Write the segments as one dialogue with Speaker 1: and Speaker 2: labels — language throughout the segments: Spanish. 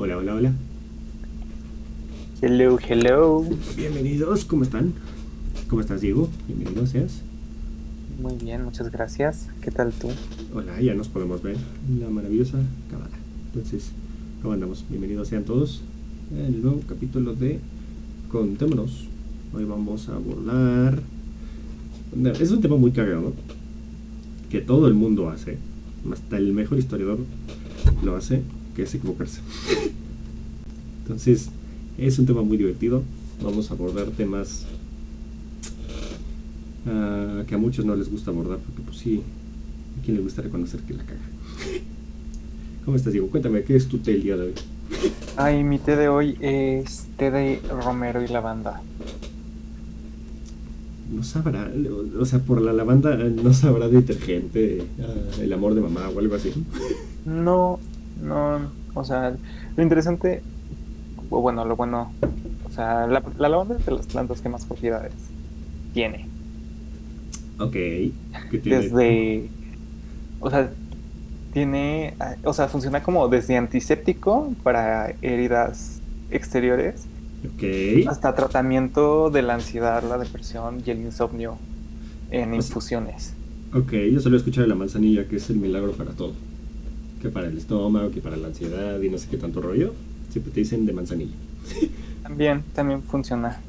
Speaker 1: Hola, hola, hola.
Speaker 2: Hello, hello.
Speaker 1: Bienvenidos, ¿cómo están? ¿Cómo estás, Diego? Bienvenido seas.
Speaker 2: Muy bien, muchas gracias. ¿Qué tal tú?
Speaker 1: Hola, ya nos podemos ver. La maravillosa cámara. Entonces, ¿cómo andamos? Bienvenidos sean todos al nuevo capítulo de Contémonos. Hoy vamos a abordar... Es un tema muy cagado, que todo el mundo hace. Hasta el mejor historiador lo hace, que es equivocarse. Entonces, es un tema muy divertido. Vamos a abordar temas que a muchos no les gusta abordar, porque pues sí, a quién le gusta reconocer que la caga. ¿Cómo estás, Diego? Cuéntame, ¿qué es tu té el día de hoy?
Speaker 2: Ay, mi té de hoy es té de romero y lavanda.
Speaker 1: No sabrá, o sea, por la lavanda no sabrá detergente, el amor de mamá o algo así.
Speaker 2: No, no, o sea, lo interesante, o bueno, lo bueno, o sea, la lavanda es de las plantas que más propiedades tiene.
Speaker 1: Ok, ¿qué tiene?
Speaker 2: Desde, o sea, tiene, o sea, funciona como desde antiséptico para heridas exteriores
Speaker 1: Ok,
Speaker 2: hasta tratamiento de la ansiedad, la depresión y el insomnio en
Speaker 1: o sea,
Speaker 2: infusiones.
Speaker 1: ok, yo solo he escuchado de la manzanilla, que es el milagro para todo. Que para el estómago, que para la ansiedad y no sé qué tanto rollo. Siempre te dicen de manzanilla.
Speaker 2: También funciona,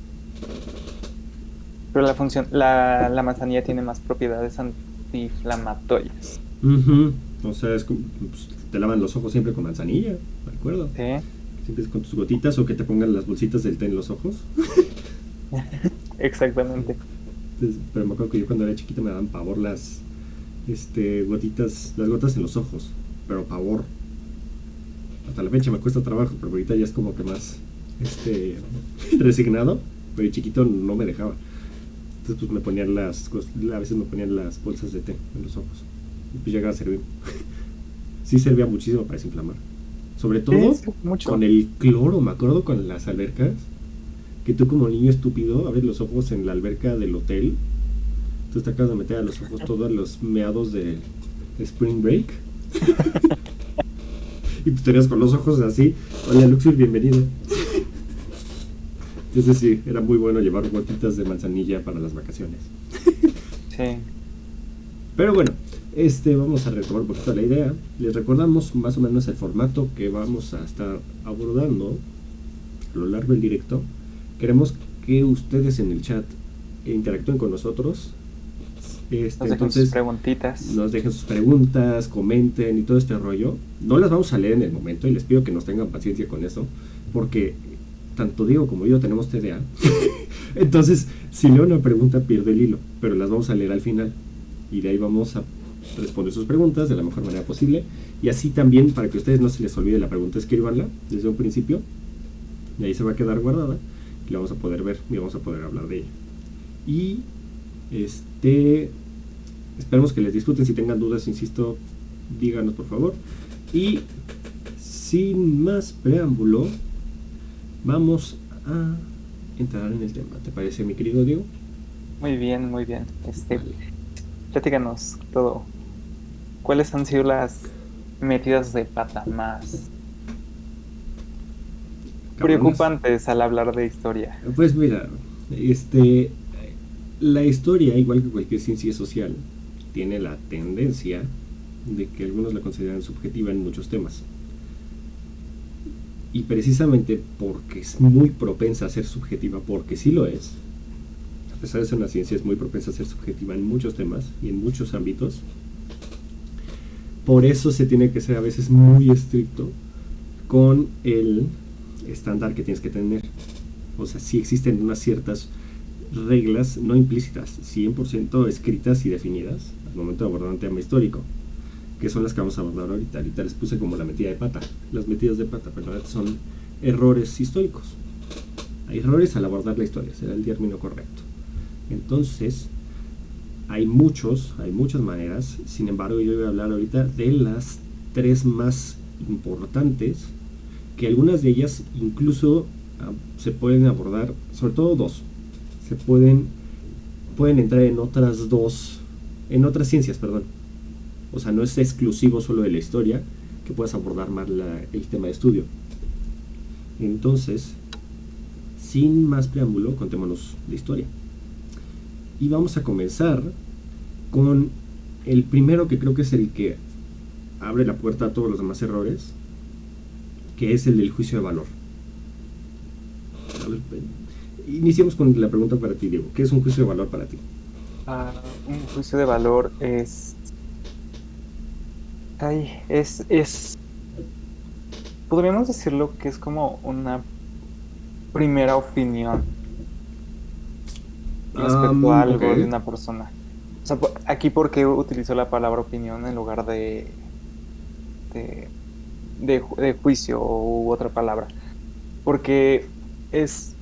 Speaker 2: pero la manzanilla tiene más propiedades antiinflamatorias.
Speaker 1: Ujú. O sea, es como, pues, te lavan los ojos siempre con manzanilla, ¿de acuerdo?
Speaker 2: Sí,
Speaker 1: Siempre es con tus gotitas o que te pongan las bolsitas del té en los ojos.
Speaker 2: exactamente.
Speaker 1: Entonces, pero me acuerdo que yo cuando era chiquito me daban pavor gotitas, las gotas en los ojos, pero pavor. Hasta la fecha me cuesta trabajo, pero ahorita ya es como que más, este, resignado, pero de chiquito no me dejaba. Entonces pues a veces me ponían las bolsas de té en los ojos. Y pues llegaba a servir. Sí servía muchísimo para desinflamar. Sobre
Speaker 2: Sí,
Speaker 1: todo
Speaker 2: sí,
Speaker 1: con
Speaker 2: mucho.
Speaker 1: el cloro, me acuerdo con las albercas, que tú como niño estúpido abres los ojos en la alberca del hotel. Tú te acabas de meter a los ojos todos los meados de Spring Break. Y tú tenías con los ojos así. Hola Luxur, bienvenido. Entonces sí, era muy bueno llevar gotitas de manzanilla para las vacaciones.
Speaker 2: Sí,
Speaker 1: Pero bueno, vamos a retomar un poquito la idea. Les recordamos más o menos el formato que vamos a estar abordando a lo largo del directo. Queremos que ustedes en el chat interactúen con nosotros.
Speaker 2: nos dejen sus
Speaker 1: Entonces
Speaker 2: preguntitas.
Speaker 1: nos dejen sus preguntas, comenten y todo este rollo. No las vamos a leer en el momento y les pido que nos tengan paciencia con eso, porque tanto Diego como yo tenemos TDA. Entonces, si leo una pregunta, pierdo el hilo, pero las vamos a leer al final. Y de ahí vamos a responder sus preguntas de la mejor manera posible. Y así también, para que a ustedes no se les olvide la pregunta, escríbanla desde un principio. Y ahí se va a quedar guardada. Y la vamos a poder ver y vamos a poder hablar de ella. Y este esperemos que les disfruten. Si tengan dudas, insisto, díganos por favor. Y sin más preámbulo, vamos a entrar en el tema. ¿Te parece, mi querido Diego?
Speaker 2: Muy bien, muy bien.
Speaker 1: Vale.
Speaker 2: Platícanos todo. ¿Cuáles han sido las metidas de pata más
Speaker 1: Cabronas.
Speaker 2: preocupantes al hablar de historia?
Speaker 1: Pues mira, este, la historia, igual que cualquier ciencia social, tiene la tendencia de que algunos la consideran subjetiva en muchos temas. Y precisamente porque es muy propensa a ser subjetiva, porque sí lo es, a pesar de ser una ciencia, es muy propensa a ser subjetiva en muchos temas y en muchos ámbitos. Por eso se tiene que ser a veces muy estricto con el estándar que tienes que tener. O sea, sí existen unas ciertas reglas no implícitas, 100% escritas y definidas al momento de abordar un tema histórico, que son las que vamos a abordar ahorita. Ahorita les puse como la metida de pata. Las metidas de pata, perdón, son errores históricos. Hay errores al abordar la historia, será el término correcto. Entonces, hay muchas maneras. Sin embargo, yo voy a hablar ahorita de las tres más importantes, que algunas de ellas incluso se pueden abordar, sobre todo dos, se pueden entrar en otras dos, en otras ciencias, perdón. O sea, no es exclusivo solo de la historia que puedas abordar más el tema de estudio. Entonces, sin más preámbulo, contémonos la historia. Y vamos a comenzar con el primero, que creo que es el que abre la puerta a todos los demás errores, que es el del juicio de valor. A ver, iniciemos con la pregunta para ti, Diego. ¿Qué es un juicio de valor para ti?
Speaker 2: Un juicio de valor es... Podríamos decirlo que es como una primera opinión respecto a
Speaker 1: Ok.
Speaker 2: algo de una persona. O sea, aquí porque utilizo la palabra opinión en lugar de, de juicio u otra palabra. Porque es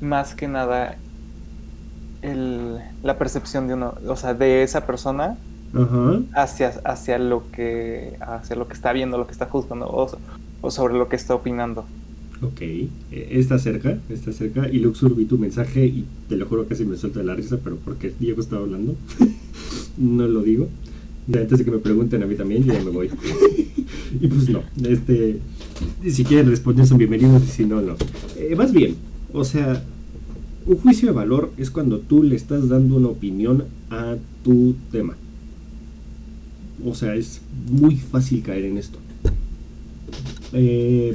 Speaker 2: más que nada la percepción de uno, o sea, de esa persona
Speaker 1: Ajá.
Speaker 2: hacia lo que está viendo, lo que está juzgando o sobre lo que está opinando.
Speaker 1: Ok. Está cerca, está cerca. Y Luxur, vi tu mensaje y te lo juro, casi me suelta de la risa, pero porque Diego estaba hablando. No lo digo. Ya antes de que me pregunten a mí también, yo ya me voy. Y pues no. Si quieren responder son bienvenidos y si no, no. Más bien, o sea, un juicio de valor es cuando tú le estás dando una opinión a tu tema. O sea, es muy fácil caer en esto.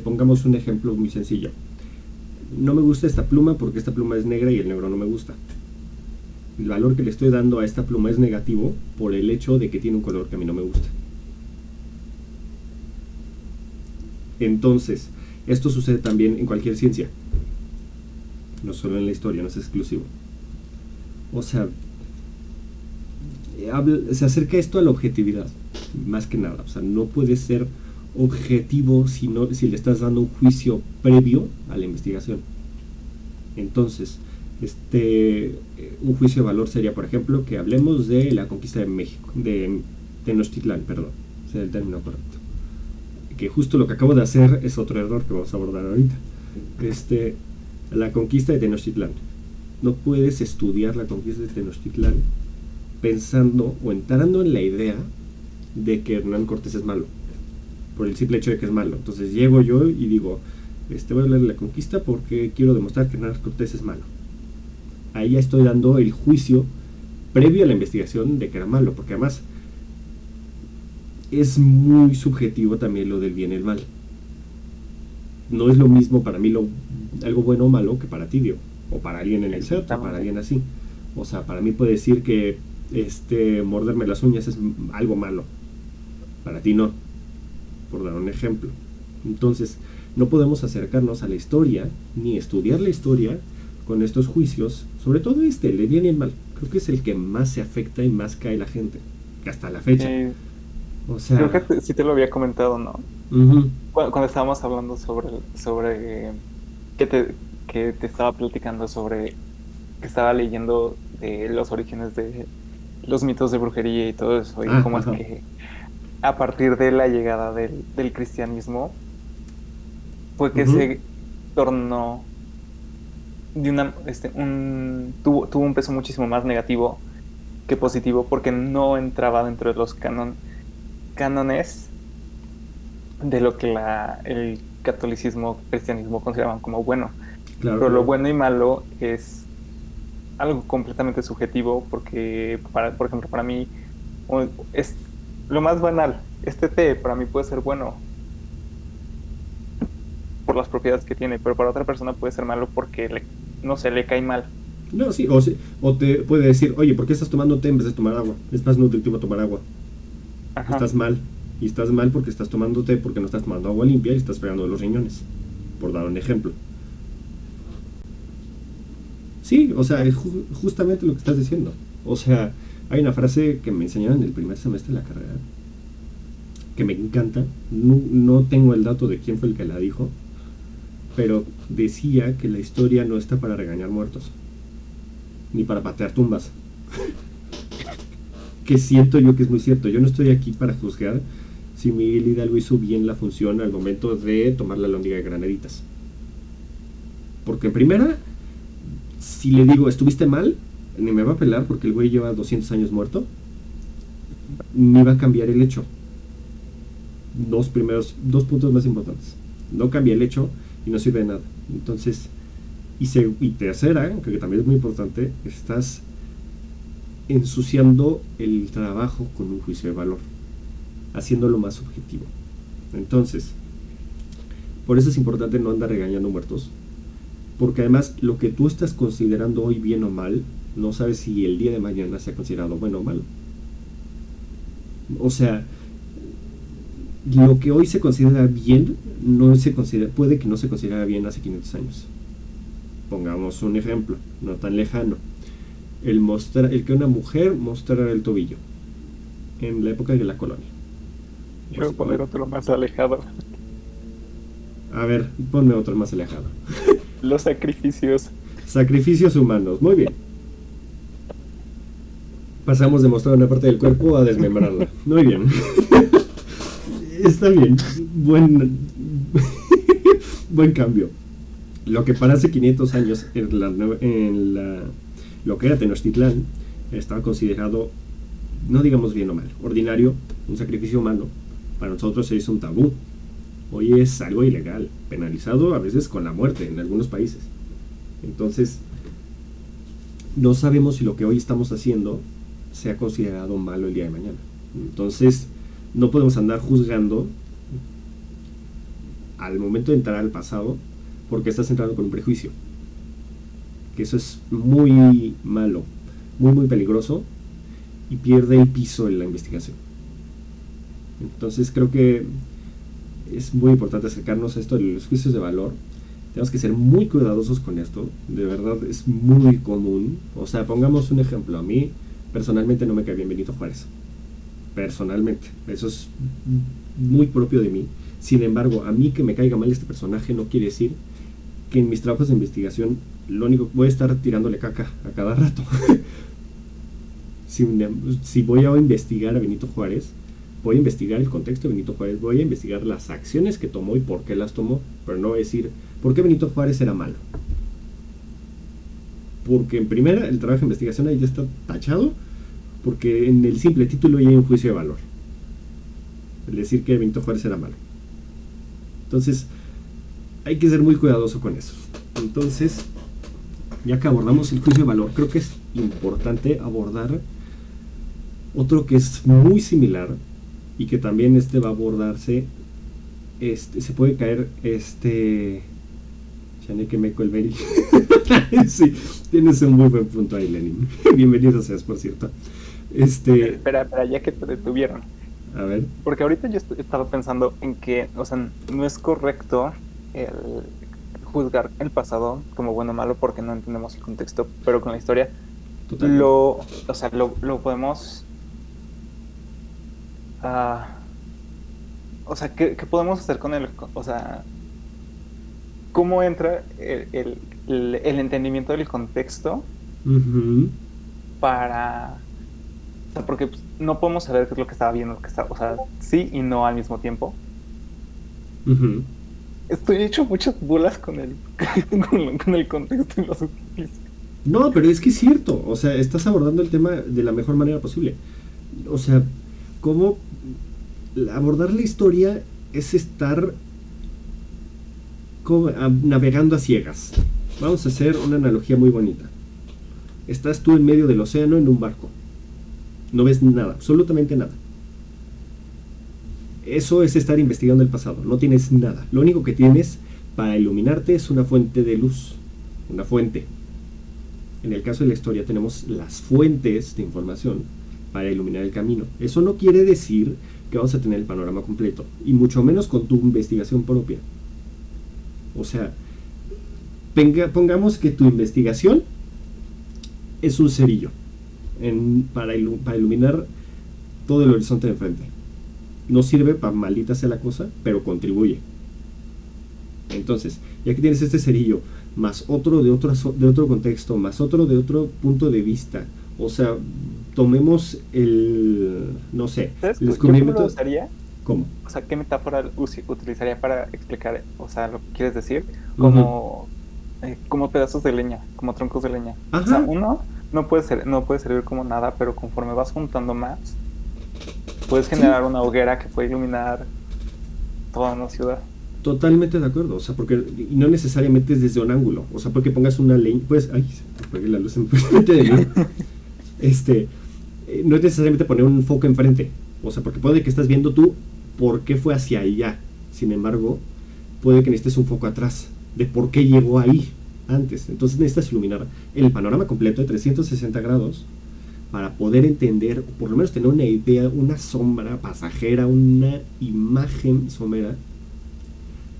Speaker 1: Pongamos un ejemplo muy sencillo. No me gusta esta pluma porque esta pluma es negra y el negro no me gusta. El valor que le estoy dando a esta pluma es negativo por el hecho de que tiene un color que a mí no me gusta. Entonces, esto sucede también en cualquier ciencia. No solo en la historia, no es exclusivo. O sea, se acerca esto a la objetividad, más que nada. O sea, no puede ser objetivo si le estás dando un juicio previo a la investigación. Entonces, un juicio de valor sería, por ejemplo, que hablemos de la conquista de México, de Tenochtitlán, perdón, sea el término correcto. Que justo lo que acabo de hacer es otro error que vamos a abordar ahorita. La conquista de Tenochtitlán. No puedes estudiar la conquista de Tenochtitlán pensando o entrando en la idea de que Hernán Cortés es malo, por el simple hecho de que es malo. Entonces llego yo y digo, voy a hablar de la conquista porque quiero demostrar que Hernán Cortés es malo. Ahí ya estoy dando el juicio previo a la investigación de que era malo, porque además es muy subjetivo también lo del bien y el mal. No es lo mismo para mí algo bueno o malo que para ti, Diego, o para alguien en el set, o para alguien así. O sea, para mí puede decir que morderme las uñas es algo malo, para ti no, por dar un ejemplo. Entonces, no podemos acercarnos a la historia ni estudiar la historia con estos juicios, sobre todo el de bien y el mal. Creo que es el que más se afecta y más cae la gente, hasta la fecha. O sea,
Speaker 2: creo que sí te lo había comentado, ¿no?
Speaker 1: Uh-huh.
Speaker 2: Cuando estábamos hablando sobre que te estaba platicando sobre que estaba leyendo de los orígenes de los mitos de brujería y todo eso, y cómo es que a partir de la llegada del cristianismo fue que se tornó tuvo un peso muchísimo más negativo que positivo, porque no entraba dentro de los cánones de lo que el catolicismo, cristianismo consideraban como bueno.
Speaker 1: Claro,
Speaker 2: Pero
Speaker 1: claro.
Speaker 2: lo bueno y malo es algo completamente subjetivo, porque, por ejemplo, para mí es lo más banal. Este té para mí puede ser bueno por las propiedades que tiene, pero para otra persona puede ser malo porque, no sé, le cae mal.
Speaker 1: No, sí, o te puede decir, oye, ¿por qué estás tomando té en vez de tomar agua? Es más nutritivo tomar agua.
Speaker 2: Ajá.
Speaker 1: Estás mal. Y estás mal porque estás tomando té, porque no estás tomando agua limpia y estás fregando los riñones. Por dar un ejemplo. Sí, o sea, es justamente lo que estás diciendo. O sea, hay una frase que me enseñaron en el primer semestre de la carrera que me encanta. No tengo el dato de quién fue el que la dijo, pero decía que la historia no está para regañar muertos, ni para patear tumbas. Que siento yo que es muy cierto. Yo no estoy aquí para juzgar si Miguel Hidalgo hizo bien la función al momento de tomar la lóndiga de Granaditas. Porque en primera, si le digo estuviste mal, ni me va a pelar porque el güey lleva 200 años muerto, ni va a cambiar el hecho. Dos puntos más importantes. No cambia el hecho y no sirve de nada. Entonces, y tercera, que también es muy importante, estás ensuciando el trabajo con un juicio de valor, haciéndolo más subjetivo. Entonces, por eso es importante no andar regañando muertos, porque además lo que tú estás considerando hoy bien o mal, no sabes si el día de mañana se ha considerado bueno o malo. O sea, lo que hoy se considera bien, puede que no se considerara bien hace 500 años. Pongamos un ejemplo, no tan lejano. El que una mujer mostrara el tobillo en la época de la colonia.
Speaker 2: Yo voy a poner otro más alejado.
Speaker 1: A ver, ponme otro más alejado.
Speaker 2: Los sacrificios.
Speaker 1: Sacrificios humanos, muy bien. Pasamos de mostrar una parte del cuerpo a desmembrarla. Muy bien. Está bien. Buen cambio. Lo que para hace 500 años lo que era Tenochtitlán estaba considerado, no digamos bien o mal, ordinario, un sacrificio humano. Para nosotros se hizo un tabú. Hoy es algo ilegal, penalizado a veces con la muerte en algunos países. Entonces, no sabemos si lo que hoy estamos haciendo sea considerado malo el día de mañana. Entonces, no podemos andar juzgando al momento de entrar al pasado porque estás entrando con un prejuicio. Que eso es muy malo, muy peligroso y pierde el piso en la investigación. Entonces, creo que es muy importante acercarnos a esto de los juicios de valor. Tenemos que ser muy cuidadosos con esto. De verdad es muy común. O sea, pongamos un ejemplo. A mí personalmente no me cae bien Benito Juárez. Personalmente. Eso es muy propio de mí. Sin embargo, a mí que me caiga mal este personaje no quiere decir que en mis trabajos de investigación lo único voy a estar tirándole caca a cada rato. Si voy a investigar a Benito Juárez, voy a investigar el contexto de Benito Juárez, voy a investigar las acciones que tomó y por qué las tomó, pero no voy a decir por qué Benito Juárez era malo. Porque en primera, el trabajo de investigación ahí ya está tachado, porque en el simple título ya hay un juicio de valor. El decir que Benito Juárez era malo. Entonces, hay que ser muy cuidadoso con eso. Entonces, ya que abordamos el juicio de valor, creo que es importante abordar otro que es muy similar y que también va a abordarse, se puede caer, Chaneke Mecolberi. Sí, tienes un muy buen punto ahí, Lenin. Bienvenido seas, por cierto.
Speaker 2: Espera, ya que te detuvieron.
Speaker 1: A ver.
Speaker 2: Porque ahorita yo estaba pensando en que, o sea, no es correcto el juzgar el pasado como bueno o malo porque no entendemos el contexto, pero con la historia lo podemos... o sea, ¿qué podemos hacer con el... O sea, ¿cómo entra el entendimiento del contexto para... O sea, porque no podemos saber qué es lo que estaba viendo, o sea, sí y no al mismo tiempo. Estoy hecho muchas bolas con el contexto y los utilizo.
Speaker 1: No, pero es que es cierto. O sea, estás abordando el tema de la mejor manera posible. O sea, cómo abordar la historia es estar navegando a ciegas. Vamos a hacer una analogía muy bonita. Estás tú en medio del océano en un barco. No ves nada, absolutamente nada. Eso es estar investigando el pasado. No tienes nada. Lo único que tienes para iluminarte es una fuente de luz. Una fuente. En el caso de la historia tenemos las fuentes de información para iluminar el camino. Eso no quiere decir que vamos a tener el panorama completo. Y mucho menos con tu investigación propia. O sea, pongamos que tu investigación es un cerillo para iluminar todo el horizonte de enfrente. No sirve para maldita sea la cosa, pero contribuye. Entonces, ya que tienes este cerillo, más otro de otro contexto, más otro de otro punto de vista, o sea, tomemos no sé,
Speaker 2: ¿sabes?
Speaker 1: El descubrimiento.
Speaker 2: ¿Yo lo usaría?
Speaker 1: ¿Cómo?
Speaker 2: O sea, ¿qué metáfora utilizaría para explicar, o sea, lo que quieres decir? Como pedazos de leña, como troncos de leña.
Speaker 1: Ajá.
Speaker 2: O sea, uno no puede servir como nada, pero conforme vas juntando más, puedes generar una hoguera que puede iluminar toda una ciudad.
Speaker 1: Totalmente de acuerdo, o sea, porque y no necesariamente es desde un ángulo, o sea, porque pongas una leña, pues, ay, se apague la luz enfrente de mí, este, no es necesariamente poner un foco enfrente, o sea, porque puede que estás viendo tú por qué fue hacia allá, sin embargo, puede que necesites un foco atrás, de por qué llegó ahí antes, entonces necesitas iluminar el panorama completo de 360 grados para poder entender, o por lo menos tener una idea, una sombra pasajera, una imagen somera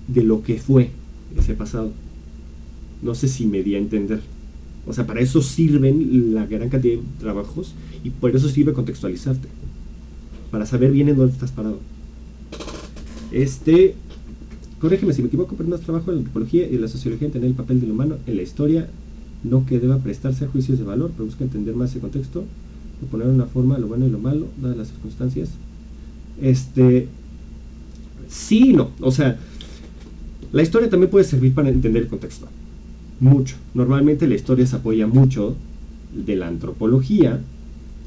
Speaker 1: de lo que fue ese pasado. No sé si me di a entender. O sea, para eso sirven la gran cantidad de trabajos y por eso sirve contextualizarte. Para saber bien en dónde estás parado. Corrígeme si me equivoco, pero más trabajo en la antropología y la sociología en tener el papel del humano en la historia, no que deba prestarse a juicios de valor, pero busca entender más ese contexto, o poner una forma lo bueno y lo malo, dadas las circunstancias. Sí y no. O sea, la historia también puede servir para entender el contexto. Mucho. Normalmente la historia se apoya mucho de la antropología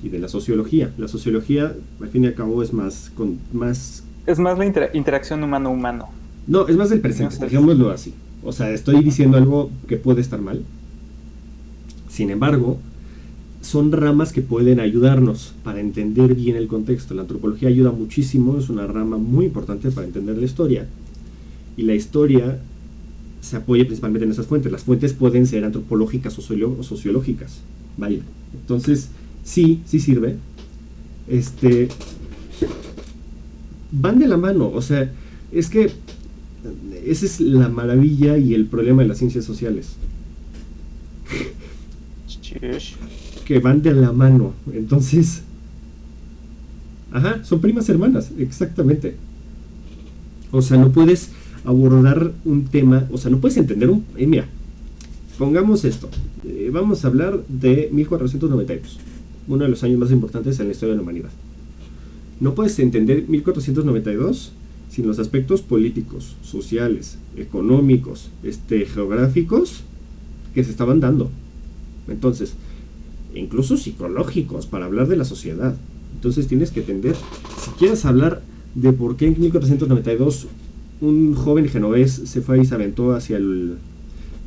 Speaker 1: y de la sociología. La sociología, al fin y al cabo, es más...
Speaker 2: Es más la interacción humano-humano.
Speaker 1: No, es más del presente, digámoslo así. O sea, estoy diciendo algo que puede estar mal. Sin embargo, son ramas que pueden ayudarnos para entender bien el contexto. La antropología ayuda muchísimo, es una rama muy importante para entender la historia. Y la historia se apoya principalmente en esas fuentes. Las fuentes pueden ser antropológicas o sociológicas. Vaya. Entonces, sí sirve. Van de la mano. O sea, es que esa es la maravilla y el problema de las ciencias sociales. Que van de la mano. Entonces, son primas hermanas, exactamente. O sea, no puedes abordar un tema, o sea, no puedes entender mira, pongamos esto, vamos a hablar de 1492, uno de los años más importantes en la historia de la humanidad. No puedes entender 1492 sin los aspectos políticos, sociales, económicos, geográficos que se estaban dando. Entonces, incluso psicológicos, para hablar de la sociedad. Entonces tienes que entender, si quieres hablar de por qué en 1492 un joven genovés se fue y se aventó hacia el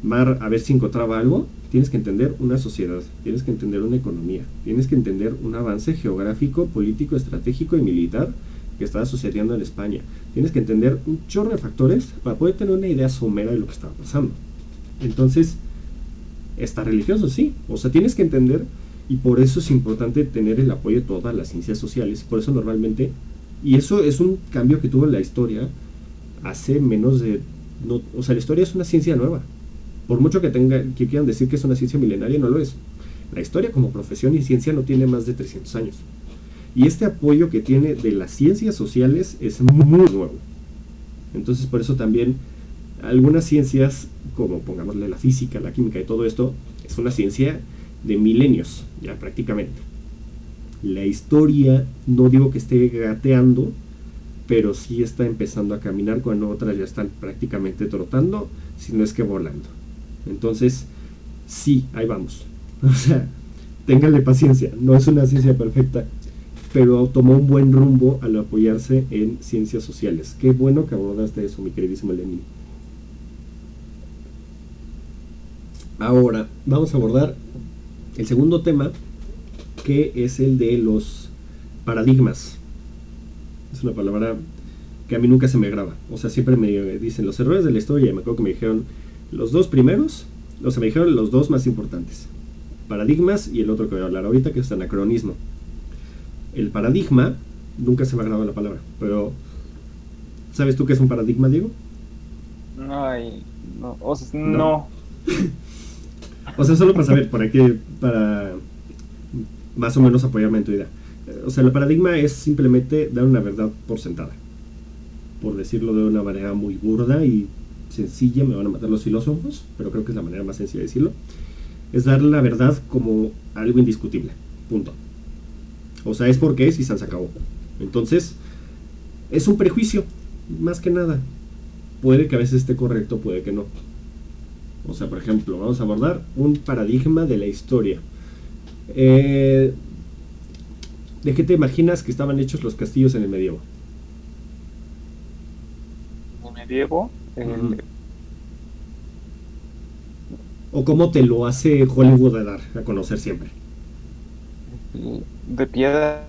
Speaker 1: mar a ver si encontraba algo, tienes que entender una sociedad, tienes que entender una economía, tienes que entender un avance geográfico, político, estratégico y militar que estaba sucediendo en España. Tienes que entender un chorro de factores para poder tener una idea somera de lo que estaba pasando. Entonces, está religioso, sí. O sea, tienes que entender, y por eso es importante tener el apoyo de todas las ciencias sociales. Por eso normalmente, y eso es un cambio que tuvo en la historia hace menos de... No, o sea, la historia es una ciencia nueva. Por mucho que quieran decir que es una ciencia milenaria, no lo es. La historia como profesión y ciencia no tiene más de 300 años. Y este apoyo que tiene de las ciencias sociales es muy nuevo. Entonces, por eso también algunas ciencias, como pongámosle la física, la química y todo esto, es una ciencia de milenios, ya prácticamente. La historia, no digo que esté gateando, pero sí está empezando a caminar cuando otras ya están prácticamente trotando, si no es que volando. Entonces, sí, ahí vamos. O sea, ténganle paciencia, no es una ciencia perfecta, pero tomó un buen rumbo al apoyarse en ciencias sociales. Qué bueno que abordaste eso, mi queridísimo Lenin. Ahora, vamos a abordar el segundo tema, que es el de los paradigmas. Es una palabra que a mí nunca se me graba. O sea, siempre me dicen los errores de la historia. Me acuerdo que me dijeron los dos primeros, o sea, me dijeron los dos más importantes. Paradigmas y el otro que voy a hablar ahorita, que es anacronismo. El paradigma, nunca se me ha grabado la palabra, pero ¿sabes tú qué es un paradigma, Diego?
Speaker 2: Ay, no, o sea, no.
Speaker 1: O sea, solo para saber, para más o menos apoyarme en tu idea. O sea, el paradigma es simplemente dar una verdad por sentada. Por decirlo de una manera muy burda y sencilla, me van a matar los filósofos, pero creo que es la manera más sencilla de decirlo. Es dar la verdad como algo indiscutible. Punto. O sea, es porque es y se acabó. Entonces, es un prejuicio, más que nada. Puede que a veces esté correcto, puede que no. O sea, por ejemplo, vamos a abordar un paradigma de la historia. ¿De qué te imaginas que estaban hechos los castillos en el medievo?
Speaker 2: ¿El medievo?
Speaker 1: Ujú. O cómo te lo hace Hollywood a dar a conocer siempre.
Speaker 2: de piedra.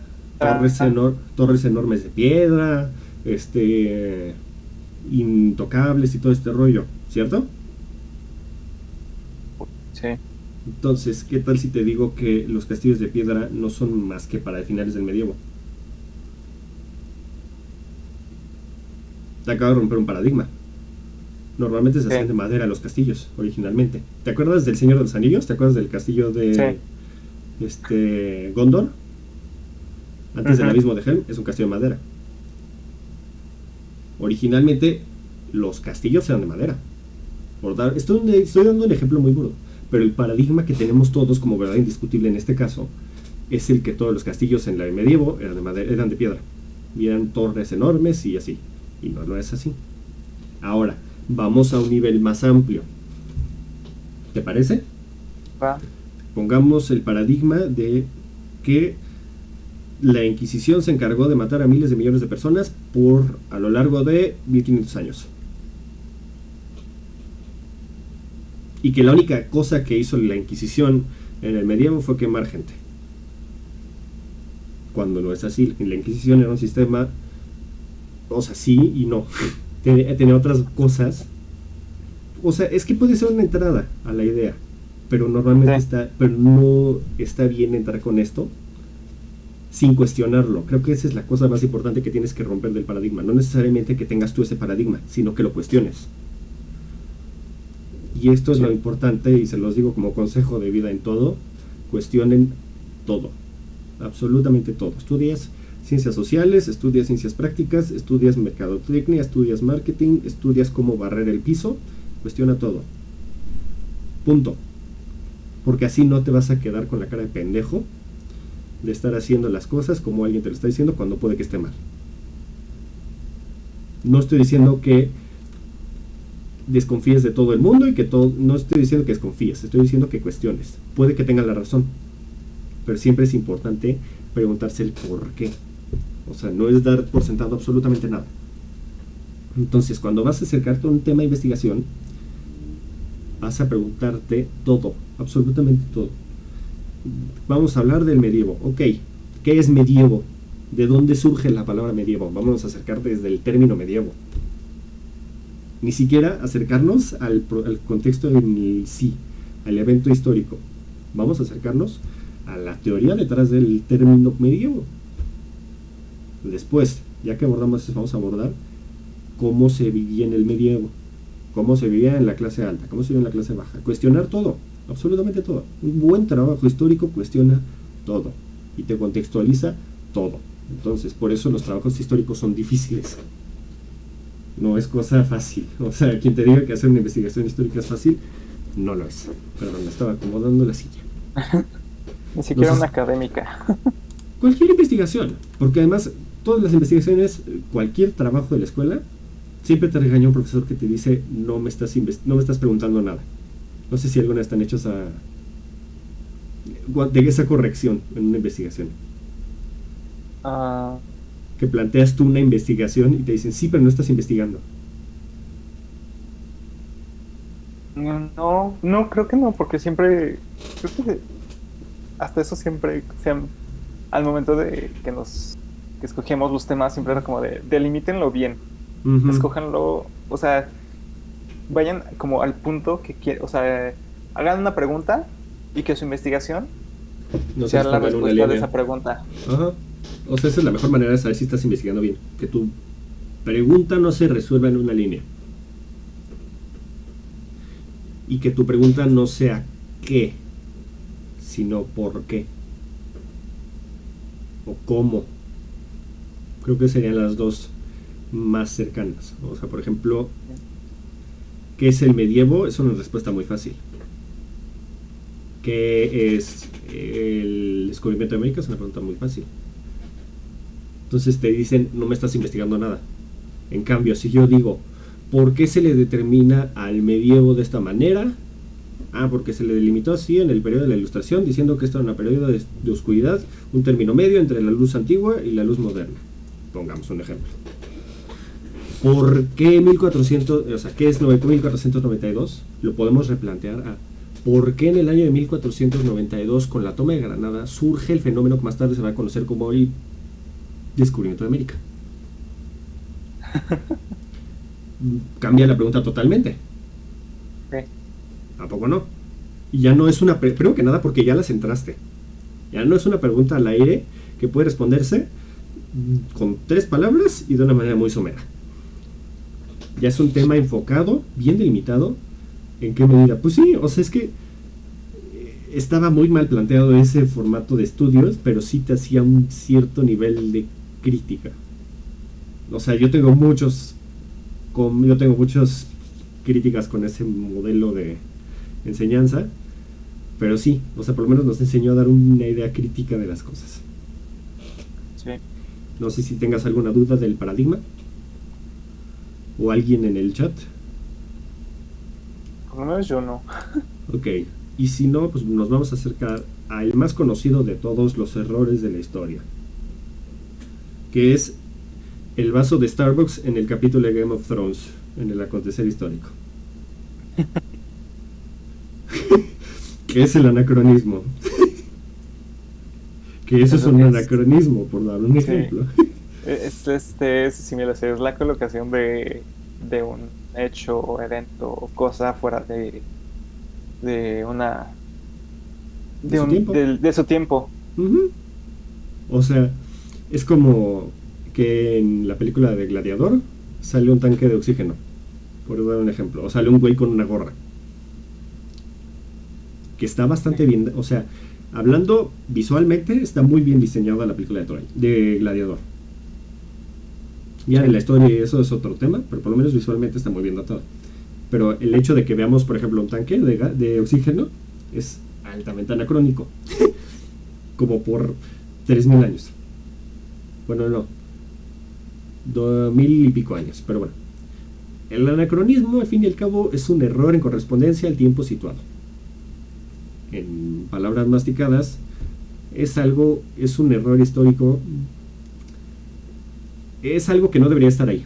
Speaker 1: Torres enormes de piedra, este, intocables y todo este rollo, ¿cierto?
Speaker 2: Sí,
Speaker 1: Entonces, ¿qué tal si te digo que los castillos de piedra no son más que para finales del medievo? Te acabo de romper un paradigma. Normalmente se hacían
Speaker 2: sí,
Speaker 1: de madera los castillos, originalmente. ¿Te acuerdas del Señor de los Anillos? ¿Te acuerdas del castillo
Speaker 2: sí.
Speaker 1: de Gondor? Antes del
Speaker 2: Ujú.
Speaker 1: abismo de Helm, es un castillo de madera. Originalmente, los castillos eran de madera. Estoy dando un ejemplo muy burdo, pero el paradigma que tenemos todos como verdad indiscutible en este caso es el que todos los castillos en el medievo eran de madera, eran de piedra, y eran torres enormes y así, y no es así. Ahora, vamos a un nivel más amplio, ¿te parece?
Speaker 2: Va.
Speaker 1: Pongamos el paradigma de que la Inquisición se encargó de matar a miles de millones de personas a lo largo de 1500 años. Y que la única cosa que hizo la Inquisición en el medievo fue quemar gente. Cuando no es así, la Inquisición era un sistema, o sea, sí y no. Tenía otras cosas. O sea, es que puede ser una entrada a la idea, pero
Speaker 2: Sí,
Speaker 1: pero no está bien entrar con esto sin cuestionarlo. Creo que esa es la cosa más importante que tienes que romper del paradigma. No necesariamente que tengas tú ese paradigma, sino que lo cuestiones. Y esto es
Speaker 2: sí.
Speaker 1: lo importante y se los digo como consejo de vida en todo. Cuestionen todo, absolutamente todo. Estudias ciencias sociales, estudias ciencias prácticas, estudias mercadotecnia, estudias marketing, estudias cómo barrer el piso, cuestiona todo. Punto. Porque así no te vas a quedar con la cara de pendejo de estar haciendo las cosas como alguien te lo está diciendo cuando puede que esté mal. No estoy diciendo que desconfíes de todo el mundo y que todo. No estoy diciendo que desconfíes, estoy diciendo que cuestiones. Puede que tengan la razón, pero siempre es importante preguntarse el por qué. O sea, no es dar por sentado absolutamente nada. Entonces, cuando vas a acercarte a un tema de investigación, vas a preguntarte todo, absolutamente todo. Vamos a hablar del medievo. Ok, ¿qué es medievo? ¿De dónde surge la palabra medievo? Vamos a acercarte desde el término medievo. Ni siquiera acercarnos al contexto en sí, al evento histórico. Vamos a acercarnos a la teoría detrás del término medievo. Después, ya que abordamos eso, vamos a abordar cómo se vivía en el medievo, cómo se vivía en la clase alta, cómo se vivía en la clase baja. Cuestionar todo, absolutamente todo. Un buen trabajo histórico cuestiona todo y te contextualiza todo. Entonces, por eso los trabajos históricos son difíciles. No es cosa fácil. O sea, quien te diga que hacer una investigación histórica es fácil, no lo es. Perdón, me estaba acomodando la silla.
Speaker 2: Ni siquiera una
Speaker 1: Entonces,
Speaker 2: académica.
Speaker 1: cualquier investigación, porque además todas las investigaciones, cualquier trabajo de la escuela, siempre te regaña un profesor que te dice no me estás preguntando nada. No sé si alguna vez están hechos de esa corrección en una investigación.
Speaker 2: Ah,
Speaker 1: Que planteas tú una investigación y te dicen, sí, pero no estás investigando.
Speaker 2: no, no, creo que no, porque siempre, creo que hasta eso siempre, al momento de que escogíamos los temas, siempre era como de, delimítenlo bien,
Speaker 1: Ujú.
Speaker 2: escójanlo, o sea, vayan como al punto que quieren, o sea, hagan una pregunta y que su investigación
Speaker 1: No se
Speaker 2: sea
Speaker 1: les
Speaker 2: la
Speaker 1: ponga en una
Speaker 2: respuesta de
Speaker 1: línea.
Speaker 2: esa pregunta.
Speaker 1: Ajá. O sea, esa es la mejor manera de saber si estás investigando bien. Que tu pregunta no se resuelva en una línea. Y que tu pregunta no sea qué, sino por qué. O cómo. Creo que serían las dos más cercanas. O sea, por ejemplo, ¿qué es el medievo? Es una respuesta muy fácil. ¿Qué es el descubrimiento de América? Es una pregunta muy fácil. Entonces te dicen, no me estás investigando nada. En cambio, si yo digo, ¿por qué se le determina al medievo de esta manera? Ah, porque se le delimitó así en el periodo de la Ilustración, diciendo que esto era un periodo de oscuridad, un término medio entre la luz antigua y la luz moderna. Pongamos un ejemplo. ¿Por qué 1400, o sea, qué es 1492? Lo podemos replantear a ¿por qué en el año de 1492 con la toma de Granada surge el fenómeno que más tarde se va a conocer como el descubrimiento de América? Cambia la pregunta totalmente.
Speaker 2: Sí.
Speaker 1: ¿A poco no? Y ya no es una... Primero que nada porque ya la centraste. Ya no es una pregunta al aire que puede responderse con 3 palabras y de una manera muy somera. Ya es un tema enfocado, bien delimitado. ¿En qué medida? Pues sí, o sea, es que estaba muy mal planteado ese formato de estudios, pero sí te hacía un cierto nivel de crítica. O sea, yo tengo muchas críticas con ese modelo de enseñanza, pero sí, o sea, por lo menos nos enseñó a dar una idea crítica de las cosas.
Speaker 2: Sí.
Speaker 1: No sé si tengas alguna duda del paradigma o alguien en el chat.
Speaker 2: Por lo menos yo no.
Speaker 1: Ok, y si no, pues nos vamos a acercar al más conocido de todos los errores de la historia, que es el vaso de Starbucks en el capítulo de Game of Thrones, en el acontecer histórico. ¿Qué es el anacronismo? Que eso es un anacronismo, por dar un ejemplo.
Speaker 2: Si me lo sé, es la colocación de un hecho o evento o cosa fuera de una
Speaker 1: ¿De su tiempo?
Speaker 2: de su tiempo.
Speaker 1: Uh-huh. O sea, es como que en la película de Gladiador sale un tanque de oxígeno, por dar un ejemplo, o sale un güey con una gorra, que está bastante bien, o sea, hablando visualmente, está muy bien diseñada la película de Gladiador. Ya de la historia eso es otro tema, pero por lo menos visualmente está muy bien datado. Pero el hecho de que veamos, por ejemplo, un tanque de oxígeno es altamente anacrónico. Como por 3000 años. Bueno, no. 2000 y pico años, pero bueno. El anacronismo, al fin y al cabo, es un error en correspondencia al tiempo situado. En palabras masticadas, es un error histórico. Es algo que no debería estar ahí.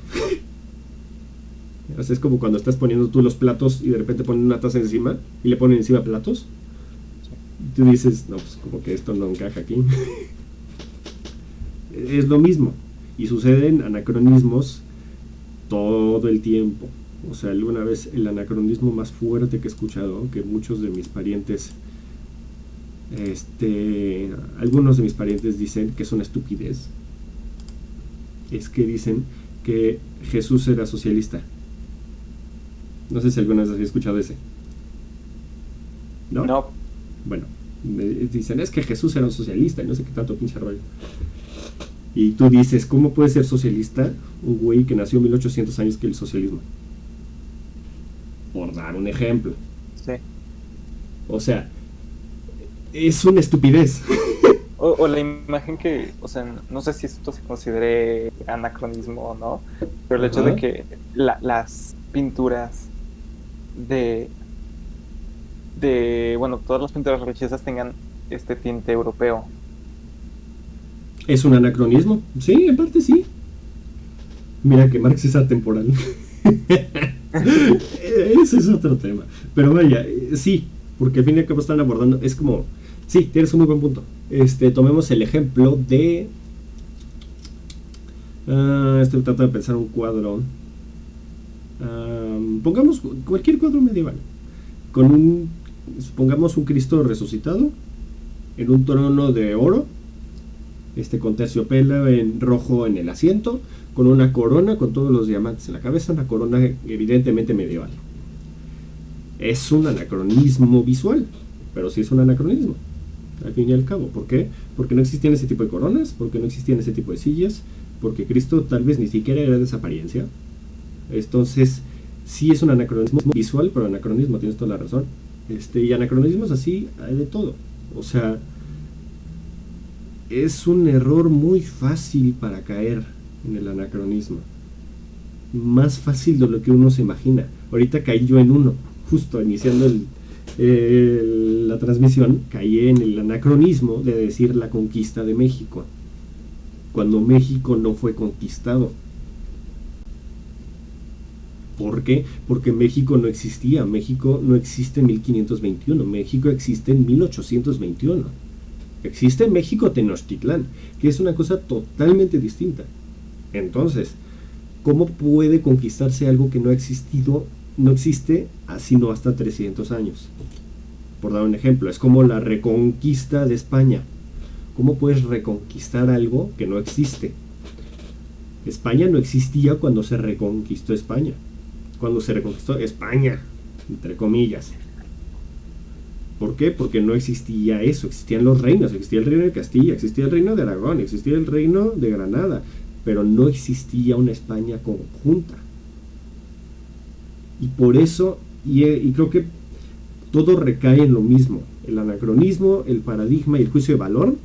Speaker 1: O sea, es como cuando estás poniendo tú los platos y de repente ponen una taza encima y le ponen encima platos. Y tú dices, no, pues como que esto no encaja aquí. Es lo mismo. Y suceden anacronismos todo el tiempo. O sea, alguna vez el anacronismo más fuerte que he escuchado, que muchos de mis parientes, algunos de mis parientes dicen que es una estupidez, es que dicen que Jesús era socialista. No sé si alguna vez había escuchado ese. ¿No?
Speaker 2: No.
Speaker 1: Bueno, dicen, es que Jesús era un socialista y no sé qué tanto pinche rollo. Y tú dices, ¿cómo puede ser socialista un güey que nació 1800 años que el socialismo? Por dar un ejemplo.
Speaker 2: Sí.
Speaker 1: O sea, es una estupidez.
Speaker 2: O la imagen que, o sea, no sé si esto se considere anacronismo o no, pero el hecho de que las pinturas bueno, todas las pinturas religiosas tengan este tinte europeo.
Speaker 1: ¿Es un anacronismo? Sí, en parte sí. Mira que Marx es atemporal. Ese es otro tema. Pero vaya, sí, porque al fin y al cabo están abordando, es como, sí, tienes un muy buen punto. Tomemos el ejemplo de... estoy tratando de pensar un cuadro. Pongamos cualquier cuadro medieval. Pongamos un Cristo resucitado en un trono de oro, con terciopelo en rojo en el asiento, con una corona con todos los diamantes en la cabeza, una corona evidentemente medieval. Es un anacronismo visual, pero sí es un anacronismo, al fin y al cabo. ¿Por qué? Porque no existían ese tipo de coronas, porque no existían ese tipo de sillas, porque Cristo tal vez ni siquiera era de esa apariencia. Entonces, sí es un anacronismo visual, pero anacronismo, tienes toda la razón. Y anacronismos así hay de todo. O sea, es un error muy fácil para caer en el anacronismo. Más fácil de lo que uno se imagina. Ahorita caí yo en uno, justo iniciando la transmisión, caí en el anacronismo de decir la conquista de México, cuando México no fue conquistado. ¿Por qué? Porque México no existía. México no existe en 1521. México existe en 1821. Existe México Tenochtitlán, que es una cosa totalmente distinta. Entonces, ¿cómo puede conquistarse algo que no ha existido, no existe, sino hasta 300 años? Por dar un ejemplo, es como la reconquista de España. ¿Cómo puedes reconquistar algo que no existe? España no existía cuando se reconquistó España. Cuando se reconquistó España, entre comillas. ¿Por qué? Porque no existía eso, existían los reinos, existía el reino de Castilla, existía el reino de Aragón, existía el reino de Granada, pero no existía una España conjunta. Y por eso, y creo que todo recae en lo mismo, el anacronismo, el paradigma y el juicio de valor.